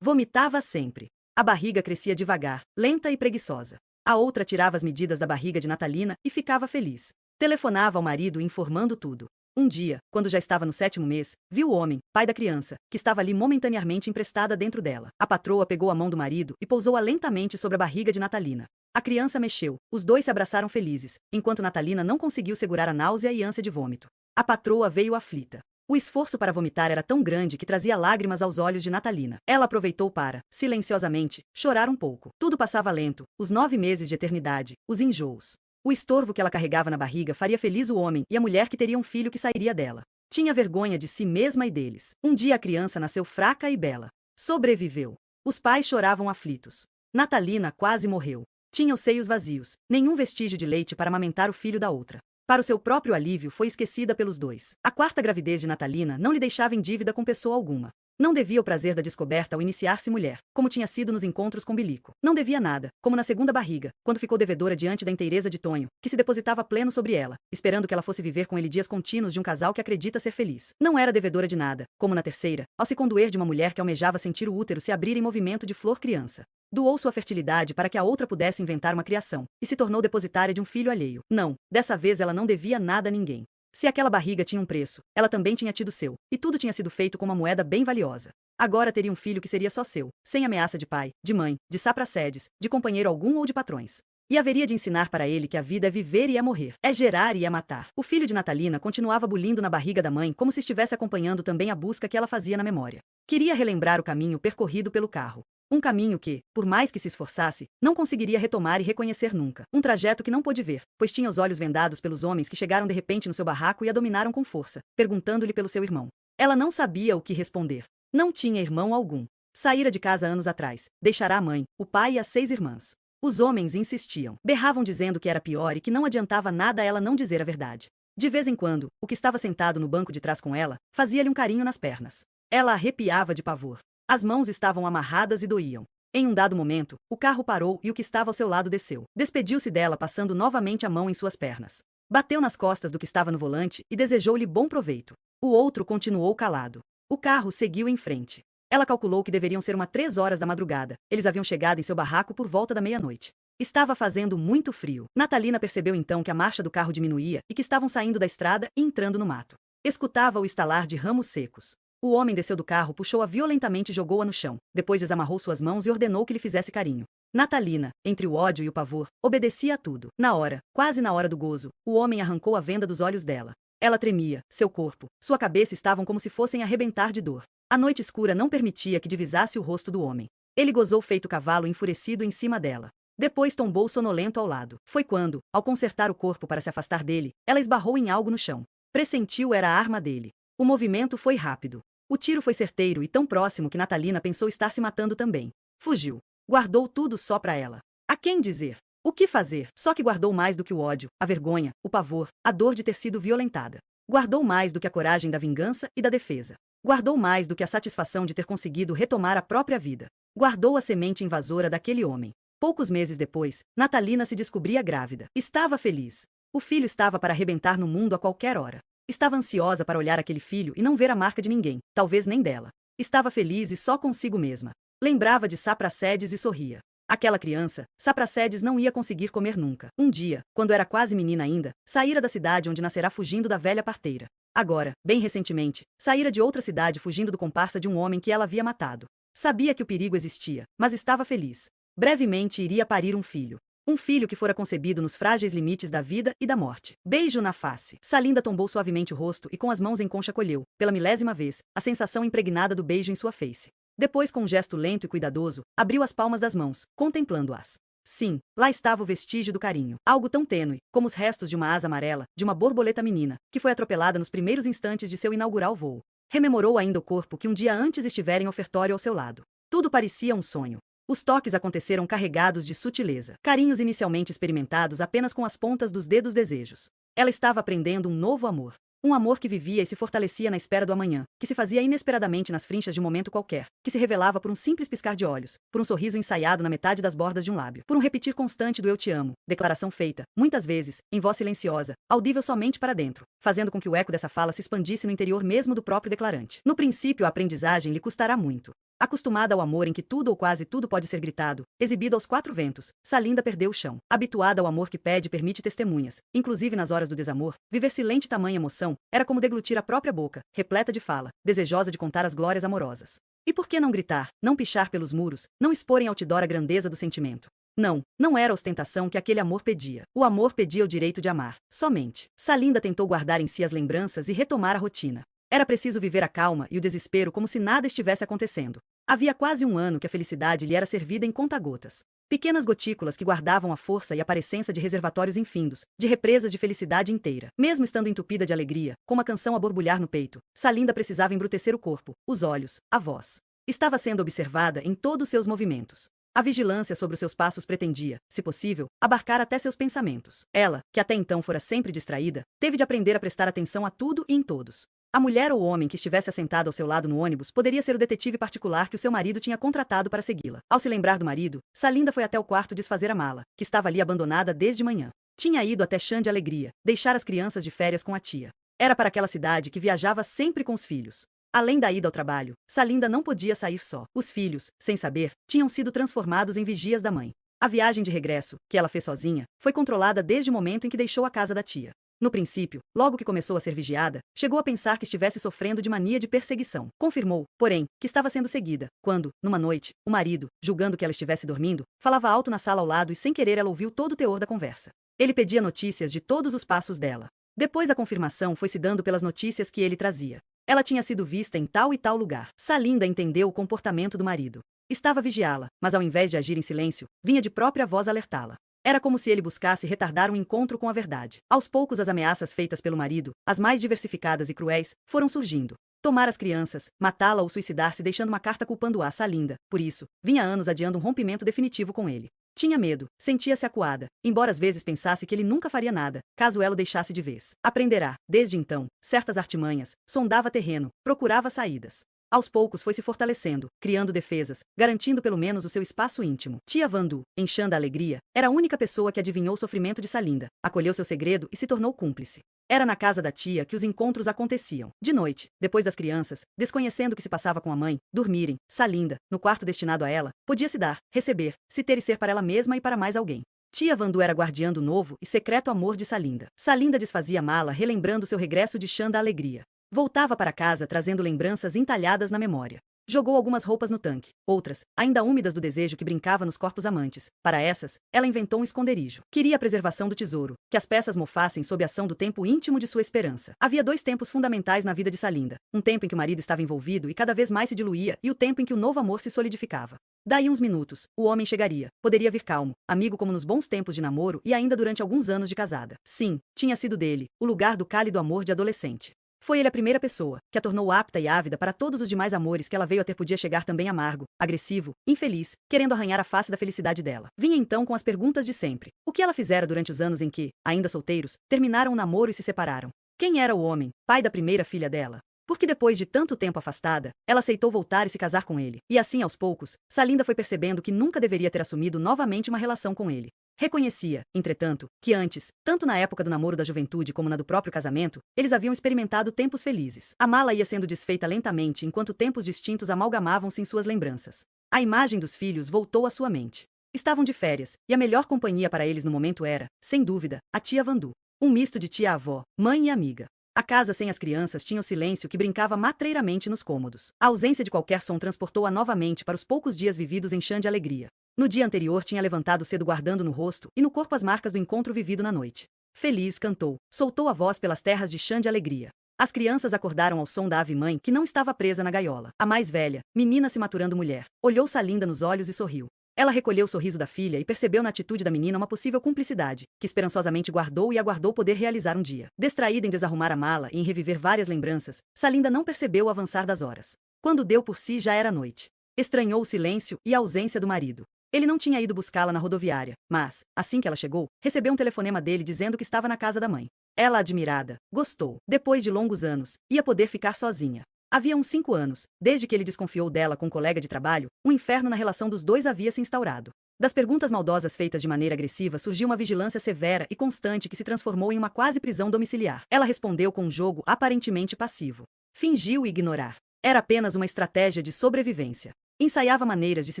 vomitava sempre. A barriga crescia devagar, lenta e preguiçosa. A outra tirava as medidas da barriga de Natalina e ficava feliz. Telefonava ao marido informando tudo. Um dia, quando já estava no 7º mês, viu o homem, pai da criança, que estava ali momentaneamente emprestada dentro dela. A patroa pegou a mão do marido e pousou-a lentamente sobre a barriga de Natalina. A criança mexeu, os dois se abraçaram felizes, enquanto Natalina não conseguiu segurar a náusea e ânsia de vômito. A patroa veio aflita. O esforço para vomitar era tão grande que trazia lágrimas aos olhos de Natalina. Ela aproveitou para, silenciosamente, chorar um pouco. Tudo passava lento, os 9 meses de eternidade, os enjoos. O estorvo que ela carregava na barriga faria feliz o homem e a mulher que teria um filho que sairia dela. Tinha vergonha de si mesma e deles. Um dia a criança nasceu fraca e bela. Sobreviveu. Os pais choravam aflitos. Natalina quase morreu. Tinha os seios vazios, nenhum vestígio de leite para amamentar o filho da outra. Para o seu próprio alívio foi esquecida pelos dois. A 4ª gravidez de Natalina não lhe deixava em dívida com pessoa alguma. Não devia o prazer da descoberta ao iniciar-se mulher, como tinha sido nos encontros com Bilico. Não devia nada, como na segunda barriga, quando ficou devedora diante da inteireza de Tonho, que se depositava pleno sobre ela, esperando que ela fosse viver com ele dias contínuos de um casal que acredita ser feliz. Não era devedora de nada, como na terceira, ao se condoer de uma mulher que almejava sentir o útero se abrir em movimento de flor criança. Doou sua fertilidade para que a outra pudesse inventar uma criação, e se tornou depositária de um filho alheio. Não, dessa vez ela não devia nada a ninguém. Se aquela barriga tinha um preço, ela também tinha tido seu, e tudo tinha sido feito com uma moeda bem valiosa. Agora teria um filho que seria só seu, sem ameaça de pai, de mãe, de Sapracedes, de companheiro algum ou de patrões. E haveria de ensinar para ele que a vida é viver e é morrer, é gerar e é matar. O filho de Natalina continuava bulindo na barriga da mãe como se estivesse acompanhando também a busca que ela fazia na memória. Queria relembrar o caminho percorrido pelo carro. Um caminho que, por mais que se esforçasse, não conseguiria retomar e reconhecer nunca. Um trajeto que não pôde ver, pois tinha os olhos vendados pelos homens que chegaram de repente no seu barraco e a dominaram com força, perguntando-lhe pelo seu irmão. Ela não sabia o que responder. Não tinha irmão algum. Saíra de casa anos atrás, deixará a mãe, o pai e as 6 irmãs. Os homens insistiam, berravam dizendo que era pior e que não adiantava nada ela não dizer a verdade. De vez em quando, o que estava sentado no banco de trás com ela, fazia-lhe um carinho nas pernas. Ela arrepiava de pavor. As mãos estavam amarradas e doíam. Em um dado momento, o carro parou e o que estava ao seu lado desceu. Despediu-se dela passando novamente a mão em suas pernas. Bateu nas costas do que estava no volante e desejou-lhe bom proveito. O outro continuou calado. O carro seguiu em frente. Ela calculou que deveriam ser 3 horas da madrugada. Eles haviam chegado em seu barraco por volta da meia-noite. Estava fazendo muito frio. Natalina percebeu então que a marcha do carro diminuía e que estavam saindo da estrada e entrando no mato. Escutava o estalar de ramos secos. O homem desceu do carro, puxou-a violentamente e jogou-a no chão. Depois desamarrou suas mãos e ordenou que lhe fizesse carinho. Natalina, entre o ódio e o pavor, obedecia a tudo. Na hora, quase na hora do gozo, o homem arrancou a venda dos olhos dela. Ela tremia, seu corpo, sua cabeça estavam como se fossem arrebentar de dor. A noite escura não permitia que divisasse o rosto do homem. Ele gozou feito cavalo enfurecido em cima dela. Depois tombou sonolento ao lado. Foi quando, ao consertar o corpo para se afastar dele, ela esbarrou em algo no chão. Pressentiu era a arma dele. O movimento foi rápido. O tiro foi certeiro e tão próximo que Natalina pensou estar se matando também. Fugiu. Guardou tudo só para ela. A quem dizer? O que fazer? Só que guardou mais do que o ódio, a vergonha, o pavor, a dor de ter sido violentada. Guardou mais do que a coragem da vingança e da defesa. Guardou mais do que a satisfação de ter conseguido retomar a própria vida. Guardou a semente invasora daquele homem. Poucos meses depois, Natalina se descobria grávida. Estava feliz. O filho estava para arrebentar no mundo a qualquer hora. Estava ansiosa para olhar aquele filho e não ver a marca de ninguém, talvez nem dela. Estava feliz e só consigo mesma. Lembrava de Sapracedes e sorria. Aquela criança, Sapracedes não ia conseguir comer nunca. Um dia, quando era quase menina ainda, saíra da cidade onde nascerá fugindo da velha parteira. Agora, bem recentemente, saíra de outra cidade fugindo do comparsa de um homem que ela havia matado. Sabia que o perigo existia, mas estava feliz. Brevemente iria parir um filho. Um filho que fora concebido nos frágeis limites da vida e da morte. Beijo na face. Salinda tombou suavemente o rosto e com as mãos em concha colheu, pela milésima vez, a sensação impregnada do beijo em sua face. Depois, com um gesto lento e cuidadoso, abriu as palmas das mãos, contemplando-as. Sim, lá estava o vestígio do carinho. Algo tão tênue, como os restos de uma asa amarela, de uma borboleta menina, que foi atropelada nos primeiros instantes de seu inaugural voo. Rememorou ainda o corpo que um dia antes estivera em ofertório ao seu lado. Tudo parecia um sonho. Os toques aconteceram carregados de sutileza. Carinhos inicialmente experimentados apenas com as pontas dos dedos desejos. Ela estava aprendendo um novo amor. Um amor que vivia e se fortalecia na espera do amanhã, que se fazia inesperadamente nas frinchas de um momento qualquer, que se revelava por um simples piscar de olhos, por um sorriso ensaiado na metade das bordas de um lábio, por um repetir constante do eu te amo, declaração feita, muitas vezes, em voz silenciosa, audível somente para dentro, fazendo com que o eco dessa fala se expandisse no interior mesmo do próprio declarante. No princípio, a aprendizagem lhe custará muito. Acostumada ao amor em que tudo ou quase tudo pode ser gritado, exibida aos 4 ventos, Salinda perdeu o chão. Habituada ao amor que pede e permite testemunhas, inclusive nas horas do desamor, viver silente tamanha emoção, era como deglutir a própria boca, repleta de fala, desejosa de contar as glórias amorosas. E por que não gritar, não pichar pelos muros, não expor em outdoor a grandeza do sentimento? Não, não era a ostentação que aquele amor pedia. O amor pedia o direito de amar, somente. Salinda tentou guardar em si as lembranças e retomar a rotina. Era preciso viver a calma e o desespero como se nada estivesse acontecendo. Havia quase um ano que a felicidade lhe era servida em conta-gotas. Pequenas gotículas que guardavam a força e a parecência de reservatórios infindos, de represas de felicidade inteira. Mesmo estando entupida de alegria, com uma canção a borbulhar no peito, Salinda precisava embrutecer o corpo, os olhos, a voz. Estava sendo observada em todos seus movimentos. A vigilância sobre os seus passos pretendia, se possível, abarcar até seus pensamentos. Ela, que até então fora sempre distraída, teve de aprender a prestar atenção a tudo e em todos. A mulher ou o homem que estivesse assentado ao seu lado no ônibus poderia ser o detetive particular que o seu marido tinha contratado para segui-la. Ao se lembrar do marido, Salinda foi até o quarto desfazer a mala, que estava ali abandonada desde manhã. Tinha ido até Chã de Alegria, deixar as crianças de férias com a tia. Era para aquela cidade que viajava sempre com os filhos. Além da ida ao trabalho, Salinda não podia sair só. Os filhos, sem saber, tinham sido transformados em vigias da mãe. A viagem de regresso, que ela fez sozinha, foi controlada desde o momento em que deixou a casa da tia. No princípio, logo que começou a ser vigiada, chegou a pensar que estivesse sofrendo de mania de perseguição. Confirmou, porém, que estava sendo seguida, quando, numa noite, o marido, julgando que ela estivesse dormindo, falava alto na sala ao lado e sem querer ela ouviu todo o teor da conversa. Ele pedia notícias de todos os passos dela. Depois a confirmação foi se dando pelas notícias que ele trazia. Ela tinha sido vista em tal e tal lugar. Salinda entendeu o comportamento do marido. Estava a vigiá-la, mas ao invés de agir em silêncio, vinha de própria voz alertá-la. Era como se ele buscasse retardar um encontro com a verdade. Aos poucos as ameaças feitas pelo marido, as mais diversificadas e cruéis, foram surgindo. Tomar as crianças, matá-la ou suicidar-se deixando uma carta culpando-a, Salinda. Por isso, vinha anos adiando um rompimento definitivo com ele. Tinha medo, sentia-se acuada, embora às vezes pensasse que ele nunca faria nada, caso ela o deixasse de vez. Aprenderá, desde então, certas artimanhas, sondava terreno, procurava saídas. Aos poucos foi se fortalecendo, criando defesas, garantindo pelo menos o seu espaço íntimo. Tia Vandu, enchendo a alegria, era a única pessoa que adivinhou o sofrimento de Salinda, acolheu seu segredo e se tornou cúmplice. Era na casa da tia que os encontros aconteciam. De noite, depois das crianças, desconhecendo o que se passava com a mãe, dormirem, Salinda, no quarto destinado a ela, podia se dar, receber, se ter e ser para ela mesma e para mais alguém. Tia Vandu era guardiã do novo e secreto amor de Salinda. Salinda desfazia a mala relembrando seu regresso de chã da alegria. Voltava para casa trazendo lembranças entalhadas na memória. Jogou algumas roupas no tanque, outras, ainda úmidas do desejo que brincava nos corpos amantes. Para essas, ela inventou um esconderijo. Queria a preservação do tesouro, que as peças mofassem sob a ação do tempo íntimo de sua esperança. Havia 2 tempos fundamentais na vida de Salinda. Um tempo em que o marido estava envolvido e cada vez mais se diluía, e o tempo em que o novo amor se solidificava. Daí uns minutos, o homem chegaria. Poderia vir calmo, amigo como nos bons tempos de namoro e ainda durante alguns anos de casada. Sim, tinha sido dele, o lugar do cálido amor de adolescente. Foi ele a primeira pessoa, que a tornou apta e ávida para todos os demais amores que ela veio a ter. Podia chegar também amargo, agressivo, infeliz, querendo arranhar a face da felicidade dela. Vinha então com as perguntas de sempre. O que ela fizera durante os anos em que, ainda solteiros, terminaram o namoro e se separaram? Quem era o homem, pai da primeira filha dela? Porque depois de tanto tempo afastada, ela aceitou voltar e se casar com ele. E assim aos poucos, Salinda foi percebendo que nunca deveria ter assumido novamente uma relação com ele. Reconhecia, entretanto, que antes, tanto na época do namoro da juventude como na do próprio casamento, eles haviam experimentado tempos felizes. A mala ia sendo desfeita lentamente enquanto tempos distintos amalgamavam-se em suas lembranças. A imagem dos filhos voltou à sua mente. Estavam de férias, e a melhor companhia para eles no momento era, sem dúvida, a tia Vandu. Um misto de tia-avó, mãe e amiga. A casa sem as crianças tinha o silêncio que brincava matreiramente nos cômodos. A ausência de qualquer som transportou-a novamente para os poucos dias vividos em chã de alegria. No dia anterior tinha levantado cedo guardando no rosto e no corpo as marcas do encontro vivido na noite. Feliz cantou, soltou a voz pelas terras de chã de alegria. As crianças acordaram ao som da ave-mãe que não estava presa na gaiola. A mais velha, menina se maturando mulher, olhou Salinda nos olhos e sorriu. Ela recolheu o sorriso da filha e percebeu na atitude da menina uma possível cumplicidade, que esperançosamente guardou e aguardou poder realizar um dia. Distraída em desarrumar a mala e em reviver várias lembranças, Salinda não percebeu o avançar das horas. Quando deu por si já era noite. Estranhou o silêncio e a ausência do marido. Ele não tinha ido buscá-la na rodoviária, mas, assim que ela chegou, recebeu um telefonema dele dizendo que estava na casa da mãe. Ela, admirada, gostou. Depois de longos anos, ia poder ficar sozinha. Havia uns 5 anos, desde que ele desconfiou dela com um colega de trabalho, um inferno na relação dos dois havia se instaurado. Das perguntas maldosas feitas de maneira agressiva surgiu uma vigilância severa e constante que se transformou em uma quase prisão domiciliar. Ela respondeu com um jogo aparentemente passivo. Fingiu ignorar. Era apenas uma estratégia de sobrevivência. Ensaiava maneiras de se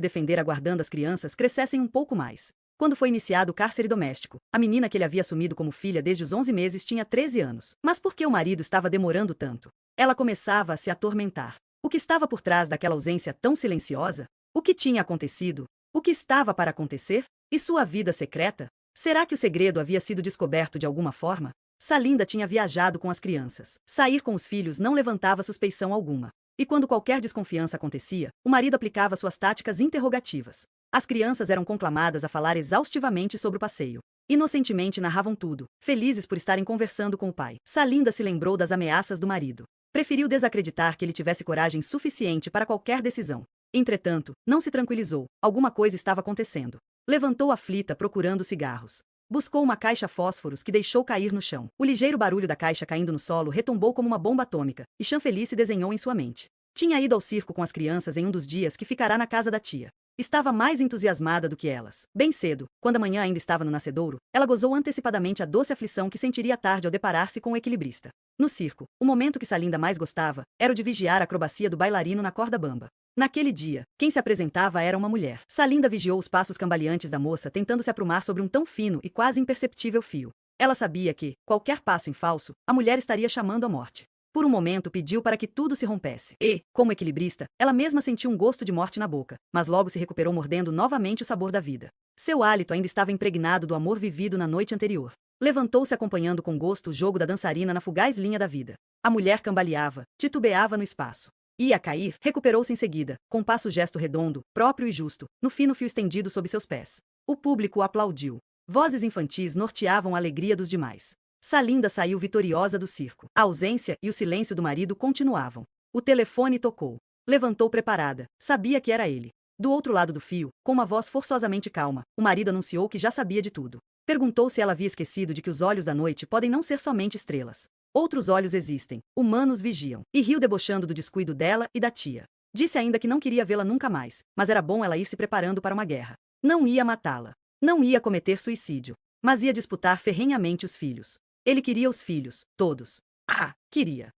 defender aguardando as crianças crescessem um pouco mais. Quando foi iniciado o cárcere doméstico, a menina que ele havia assumido como filha desde os 11 meses tinha 13 anos. Mas por que o marido estava demorando tanto? Ela começava a se atormentar. O que estava por trás daquela ausência tão silenciosa? O que tinha acontecido? O que estava para acontecer? E sua vida secreta? Será que o segredo havia sido descoberto de alguma forma? Salinda tinha viajado com as crianças. Sair com os filhos não levantava suspeição alguma. E quando qualquer desconfiança acontecia, o marido aplicava suas táticas interrogativas. As crianças eram conclamadas a falar exaustivamente sobre o passeio. Inocentemente narravam tudo, felizes por estarem conversando com o pai. Salinda se lembrou das ameaças do marido. Preferiu desacreditar que ele tivesse coragem suficiente para qualquer decisão. Entretanto, não se tranquilizou. Alguma coisa estava acontecendo. Levantou aflita procurando cigarros. Buscou uma caixa fósforos que deixou cair no chão. O ligeiro barulho da caixa caindo no solo retumbou como uma bomba atômica, e Chanfelice se desenhou em sua mente. Tinha ido ao circo com as crianças em um dos dias que ficará na casa da tia. Estava mais entusiasmada do que elas. Bem cedo, quando a manhã ainda estava no nascedouro, ela gozou antecipadamente a doce aflição que sentiria à tarde ao deparar-se com o equilibrista. No circo, o momento que Salinda mais gostava era o de vigiar a acrobacia do bailarino na corda bamba. Naquele dia, quem se apresentava era uma mulher. Salinda vigiou os passos cambaleantes da moça tentando se aprumar sobre um tão fino e quase imperceptível fio. Ela sabia que, qualquer passo em falso, a mulher estaria chamando a morte. Por um momento pediu para que tudo se rompesse. E, como equilibrista, ela mesma sentiu um gosto de morte na boca, mas logo se recuperou mordendo novamente o sabor da vida. Seu hálito ainda estava impregnado do amor vivido na noite anterior. Levantou-se acompanhando com gosto o jogo da dançarina na fugaz linha da vida. A mulher cambaleava, titubeava no espaço. Ia cair, recuperou-se em seguida, com passo gesto redondo, próprio e justo, no fino fio estendido sob seus pés. O público aplaudiu. Vozes infantis norteavam a alegria dos demais. Salinda saiu vitoriosa do circo. A ausência e o silêncio do marido continuavam. O telefone tocou. Levantou preparada. Sabia que era ele. Do outro lado do fio, com uma voz forçosamente calma, o marido anunciou que já sabia de tudo. Perguntou se ela havia esquecido de que os olhos da noite podem não ser somente estrelas. Outros olhos existem, humanos vigiam, e riu debochando do descuido dela e da tia. Disse ainda que não queria vê-la nunca mais, mas era bom ela ir se preparando para uma guerra. Não ia matá-la. Não ia cometer suicídio. Mas ia disputar ferrenhamente os filhos. Ele queria os filhos, todos. Ah, queria.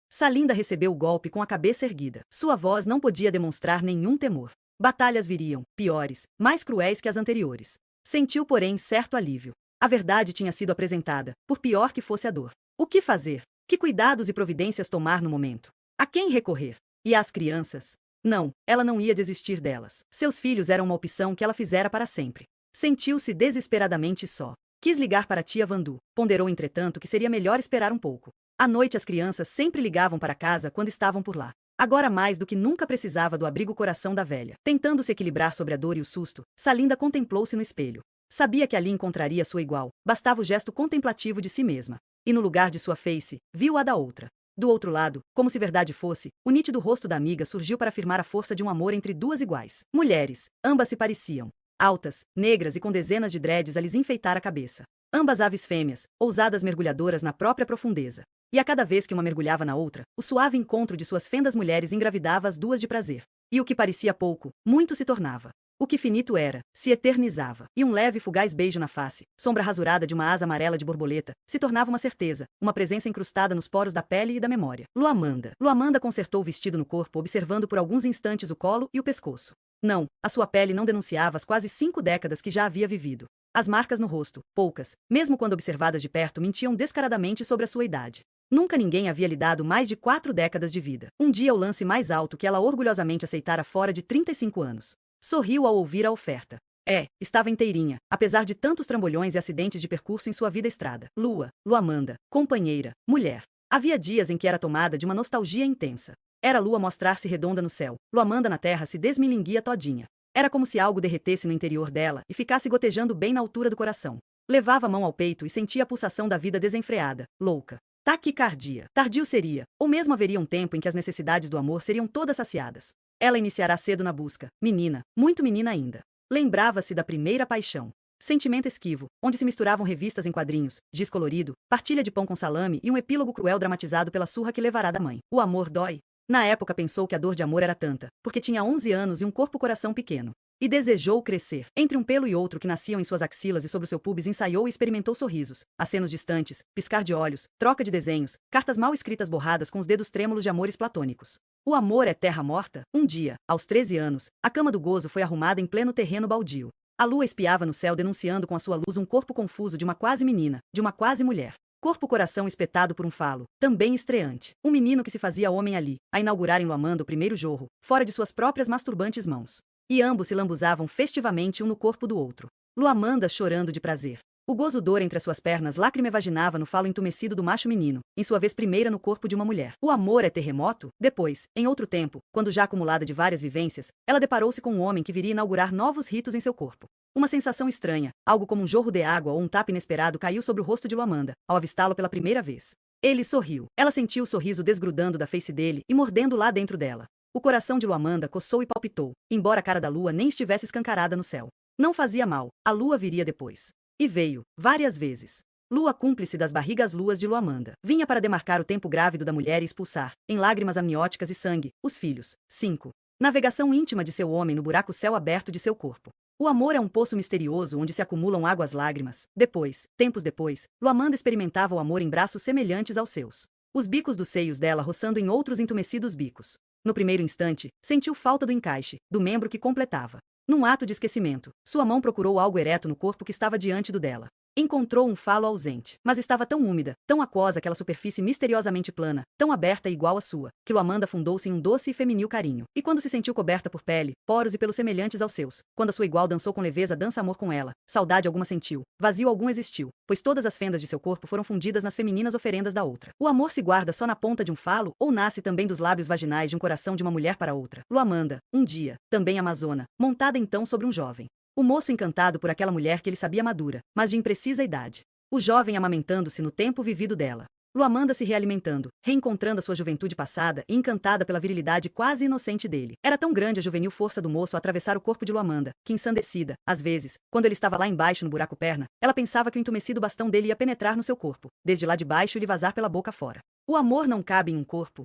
Salinda recebeu o golpe com a cabeça erguida. Sua voz não podia demonstrar nenhum temor. Batalhas viriam, piores, mais cruéis que as anteriores. Sentiu, porém, certo alívio. A verdade tinha sido apresentada, por pior que fosse a dor. O que fazer? Que cuidados e providências tomar no momento? A quem recorrer? E às crianças? Não, ela não ia desistir delas. Seus filhos eram uma opção que ela fizera para sempre. Sentiu-se desesperadamente só. Quis ligar para a tia Vandu. Ponderou, entretanto, que seria melhor esperar um pouco. À noite as crianças sempre ligavam para casa quando estavam por lá. Agora mais do que nunca precisava do abrigo coração da velha. Tentando se equilibrar sobre a dor e o susto, Salinda contemplou-se no espelho. Sabia que ali encontraria sua igual, bastava o gesto contemplativo de si mesma. E no lugar de sua face, viu a da outra. Do outro lado, como se verdade fosse, o nítido rosto da amiga surgiu para afirmar a força de um amor entre duas iguais. Mulheres, ambas se pareciam. Altas, negras e com dezenas de dreads a lhes enfeitar a cabeça. Ambas aves fêmeas, ousadas mergulhadoras na própria profundeza. E a cada vez que uma mergulhava na outra, o suave encontro de suas fendas mulheres engravidava as duas de prazer. E o que parecia pouco, muito se tornava. O que finito era, se eternizava. E um leve e fugaz beijo na face, sombra rasurada de uma asa amarela de borboleta, se tornava uma certeza, uma presença incrustada nos poros da pele e da memória. Luamanda. Luamanda consertou o vestido no corpo, observando por alguns instantes o colo e o pescoço. Não, a sua pele não denunciava as quase 5 décadas que já havia vivido. As marcas no rosto, poucas, mesmo quando observadas de perto, mentiam descaradamente sobre a sua idade. Nunca ninguém havia lhe dado mais de 4 décadas de vida. Um dia o lance mais alto que ela orgulhosamente aceitara fora de 35 anos. Sorriu ao ouvir a oferta. Estava inteirinha, apesar de tantos trambolhões e acidentes de percurso em sua vida estrada. Luamanda, companheira, mulher. Havia dias em que era tomada de uma nostalgia intensa. Era a lua mostrar-se redonda no céu, Luamanda na terra se desmilinguia todinha. Era como se algo derretesse no interior dela e ficasse gotejando bem na altura do coração. Levava a mão ao peito e sentia a pulsação da vida desenfreada, louca. Taquicardia. Tardio seria, ou mesmo haveria um tempo em que as necessidades do amor seriam todas saciadas. Ela iniciará cedo na busca, menina, muito menina ainda. Lembrava-se da primeira paixão. Sentimento esquivo, onde se misturavam revistas em quadrinhos, giz colorido, partilha de pão com salame e um epílogo cruel dramatizado pela surra que levará da mãe. O amor dói. Na época pensou que a dor de amor era tanta, porque tinha 11 anos e um corpo-coração pequeno. E desejou crescer. Entre um pelo e outro que nasciam em suas axilas e sobre o seu pubis ensaiou e experimentou sorrisos, acenos distantes, piscar de olhos, troca de desenhos, cartas mal escritas borradas com os dedos trêmulos de amores platônicos. O amor é terra morta? Um dia, aos 13 anos, a cama do gozo foi arrumada em pleno terreno baldio. A lua espiava no céu denunciando com a sua luz um corpo confuso de uma quase menina, de uma quase mulher. Corpo-coração espetado por um falo, também estreante. Um menino que se fazia homem ali, a inaugurar em Luamanda o primeiro jorro, fora de suas próprias masturbantes mãos. E ambos se lambuzavam festivamente um no corpo do outro. Luamanda chorando de prazer. O gozo dor entre as suas pernas lacrimevaginava no falo entumecido do macho menino, em sua vez primeira no corpo de uma mulher. O amor é terremoto? Depois, em outro tempo, quando já acumulada de várias vivências, ela deparou-se com um homem que viria inaugurar novos ritos em seu corpo. Uma sensação estranha, algo como um jorro de água ou um tapa inesperado caiu sobre o rosto de Luamanda, ao avistá-lo pela primeira vez. Ele sorriu. Ela sentiu o sorriso desgrudando da face dele e mordendo lá dentro dela. O coração de Luamanda coçou e palpitou, embora a cara da lua nem estivesse escancarada no céu. Não fazia mal, a lua viria depois. E veio, várias vezes. Lua cúmplice das barrigas luas de Luamanda. Vinha para demarcar o tempo grávido da mulher e expulsar, em lágrimas amnióticas e sangue, os filhos. 5. Navegação íntima de seu homem no buraco céu aberto de seu corpo. O amor é um poço misterioso onde se acumulam águas lágrimas. Depois, tempos depois, Luamanda experimentava o amor em braços semelhantes aos seus. Os bicos dos seios dela roçando em outros entumecidos bicos. No primeiro instante, sentiu falta do encaixe, do membro que completava. Num ato de esquecimento, sua mão procurou algo ereto no corpo que estava diante do dela. Encontrou um falo ausente, mas estava tão úmida, tão aquosa aquela superfície misteriosamente plana, tão aberta e igual à sua, que Luamanda afundou-se em um doce e feminil carinho. E quando se sentiu coberta por pele, poros e pelos semelhantes aos seus, quando a sua igual dançou com leveza dança-amor com ela, saudade alguma sentiu, vazio algum existiu, pois todas as fendas de seu corpo foram fundidas nas femininas oferendas da outra. O amor se guarda só na ponta de um falo, ou nasce também dos lábios vaginais de um coração de uma mulher para outra. Luamanda, um dia, também amazona, montada então sobre um jovem. O moço encantado por aquela mulher que ele sabia madura, mas de imprecisa idade. O jovem amamentando-se no tempo vivido dela. Luamanda se realimentando, reencontrando a sua juventude passada e encantada pela virilidade quase inocente dele. Era tão grande a juvenil força do moço a atravessar o corpo de Luamanda, que ensandecida, às vezes, quando ele estava lá embaixo no buraco perna, ela pensava que o entumecido bastão dele ia penetrar no seu corpo, desde lá de baixo e lhe vazar pela boca fora. O amor não cabe em um corpo,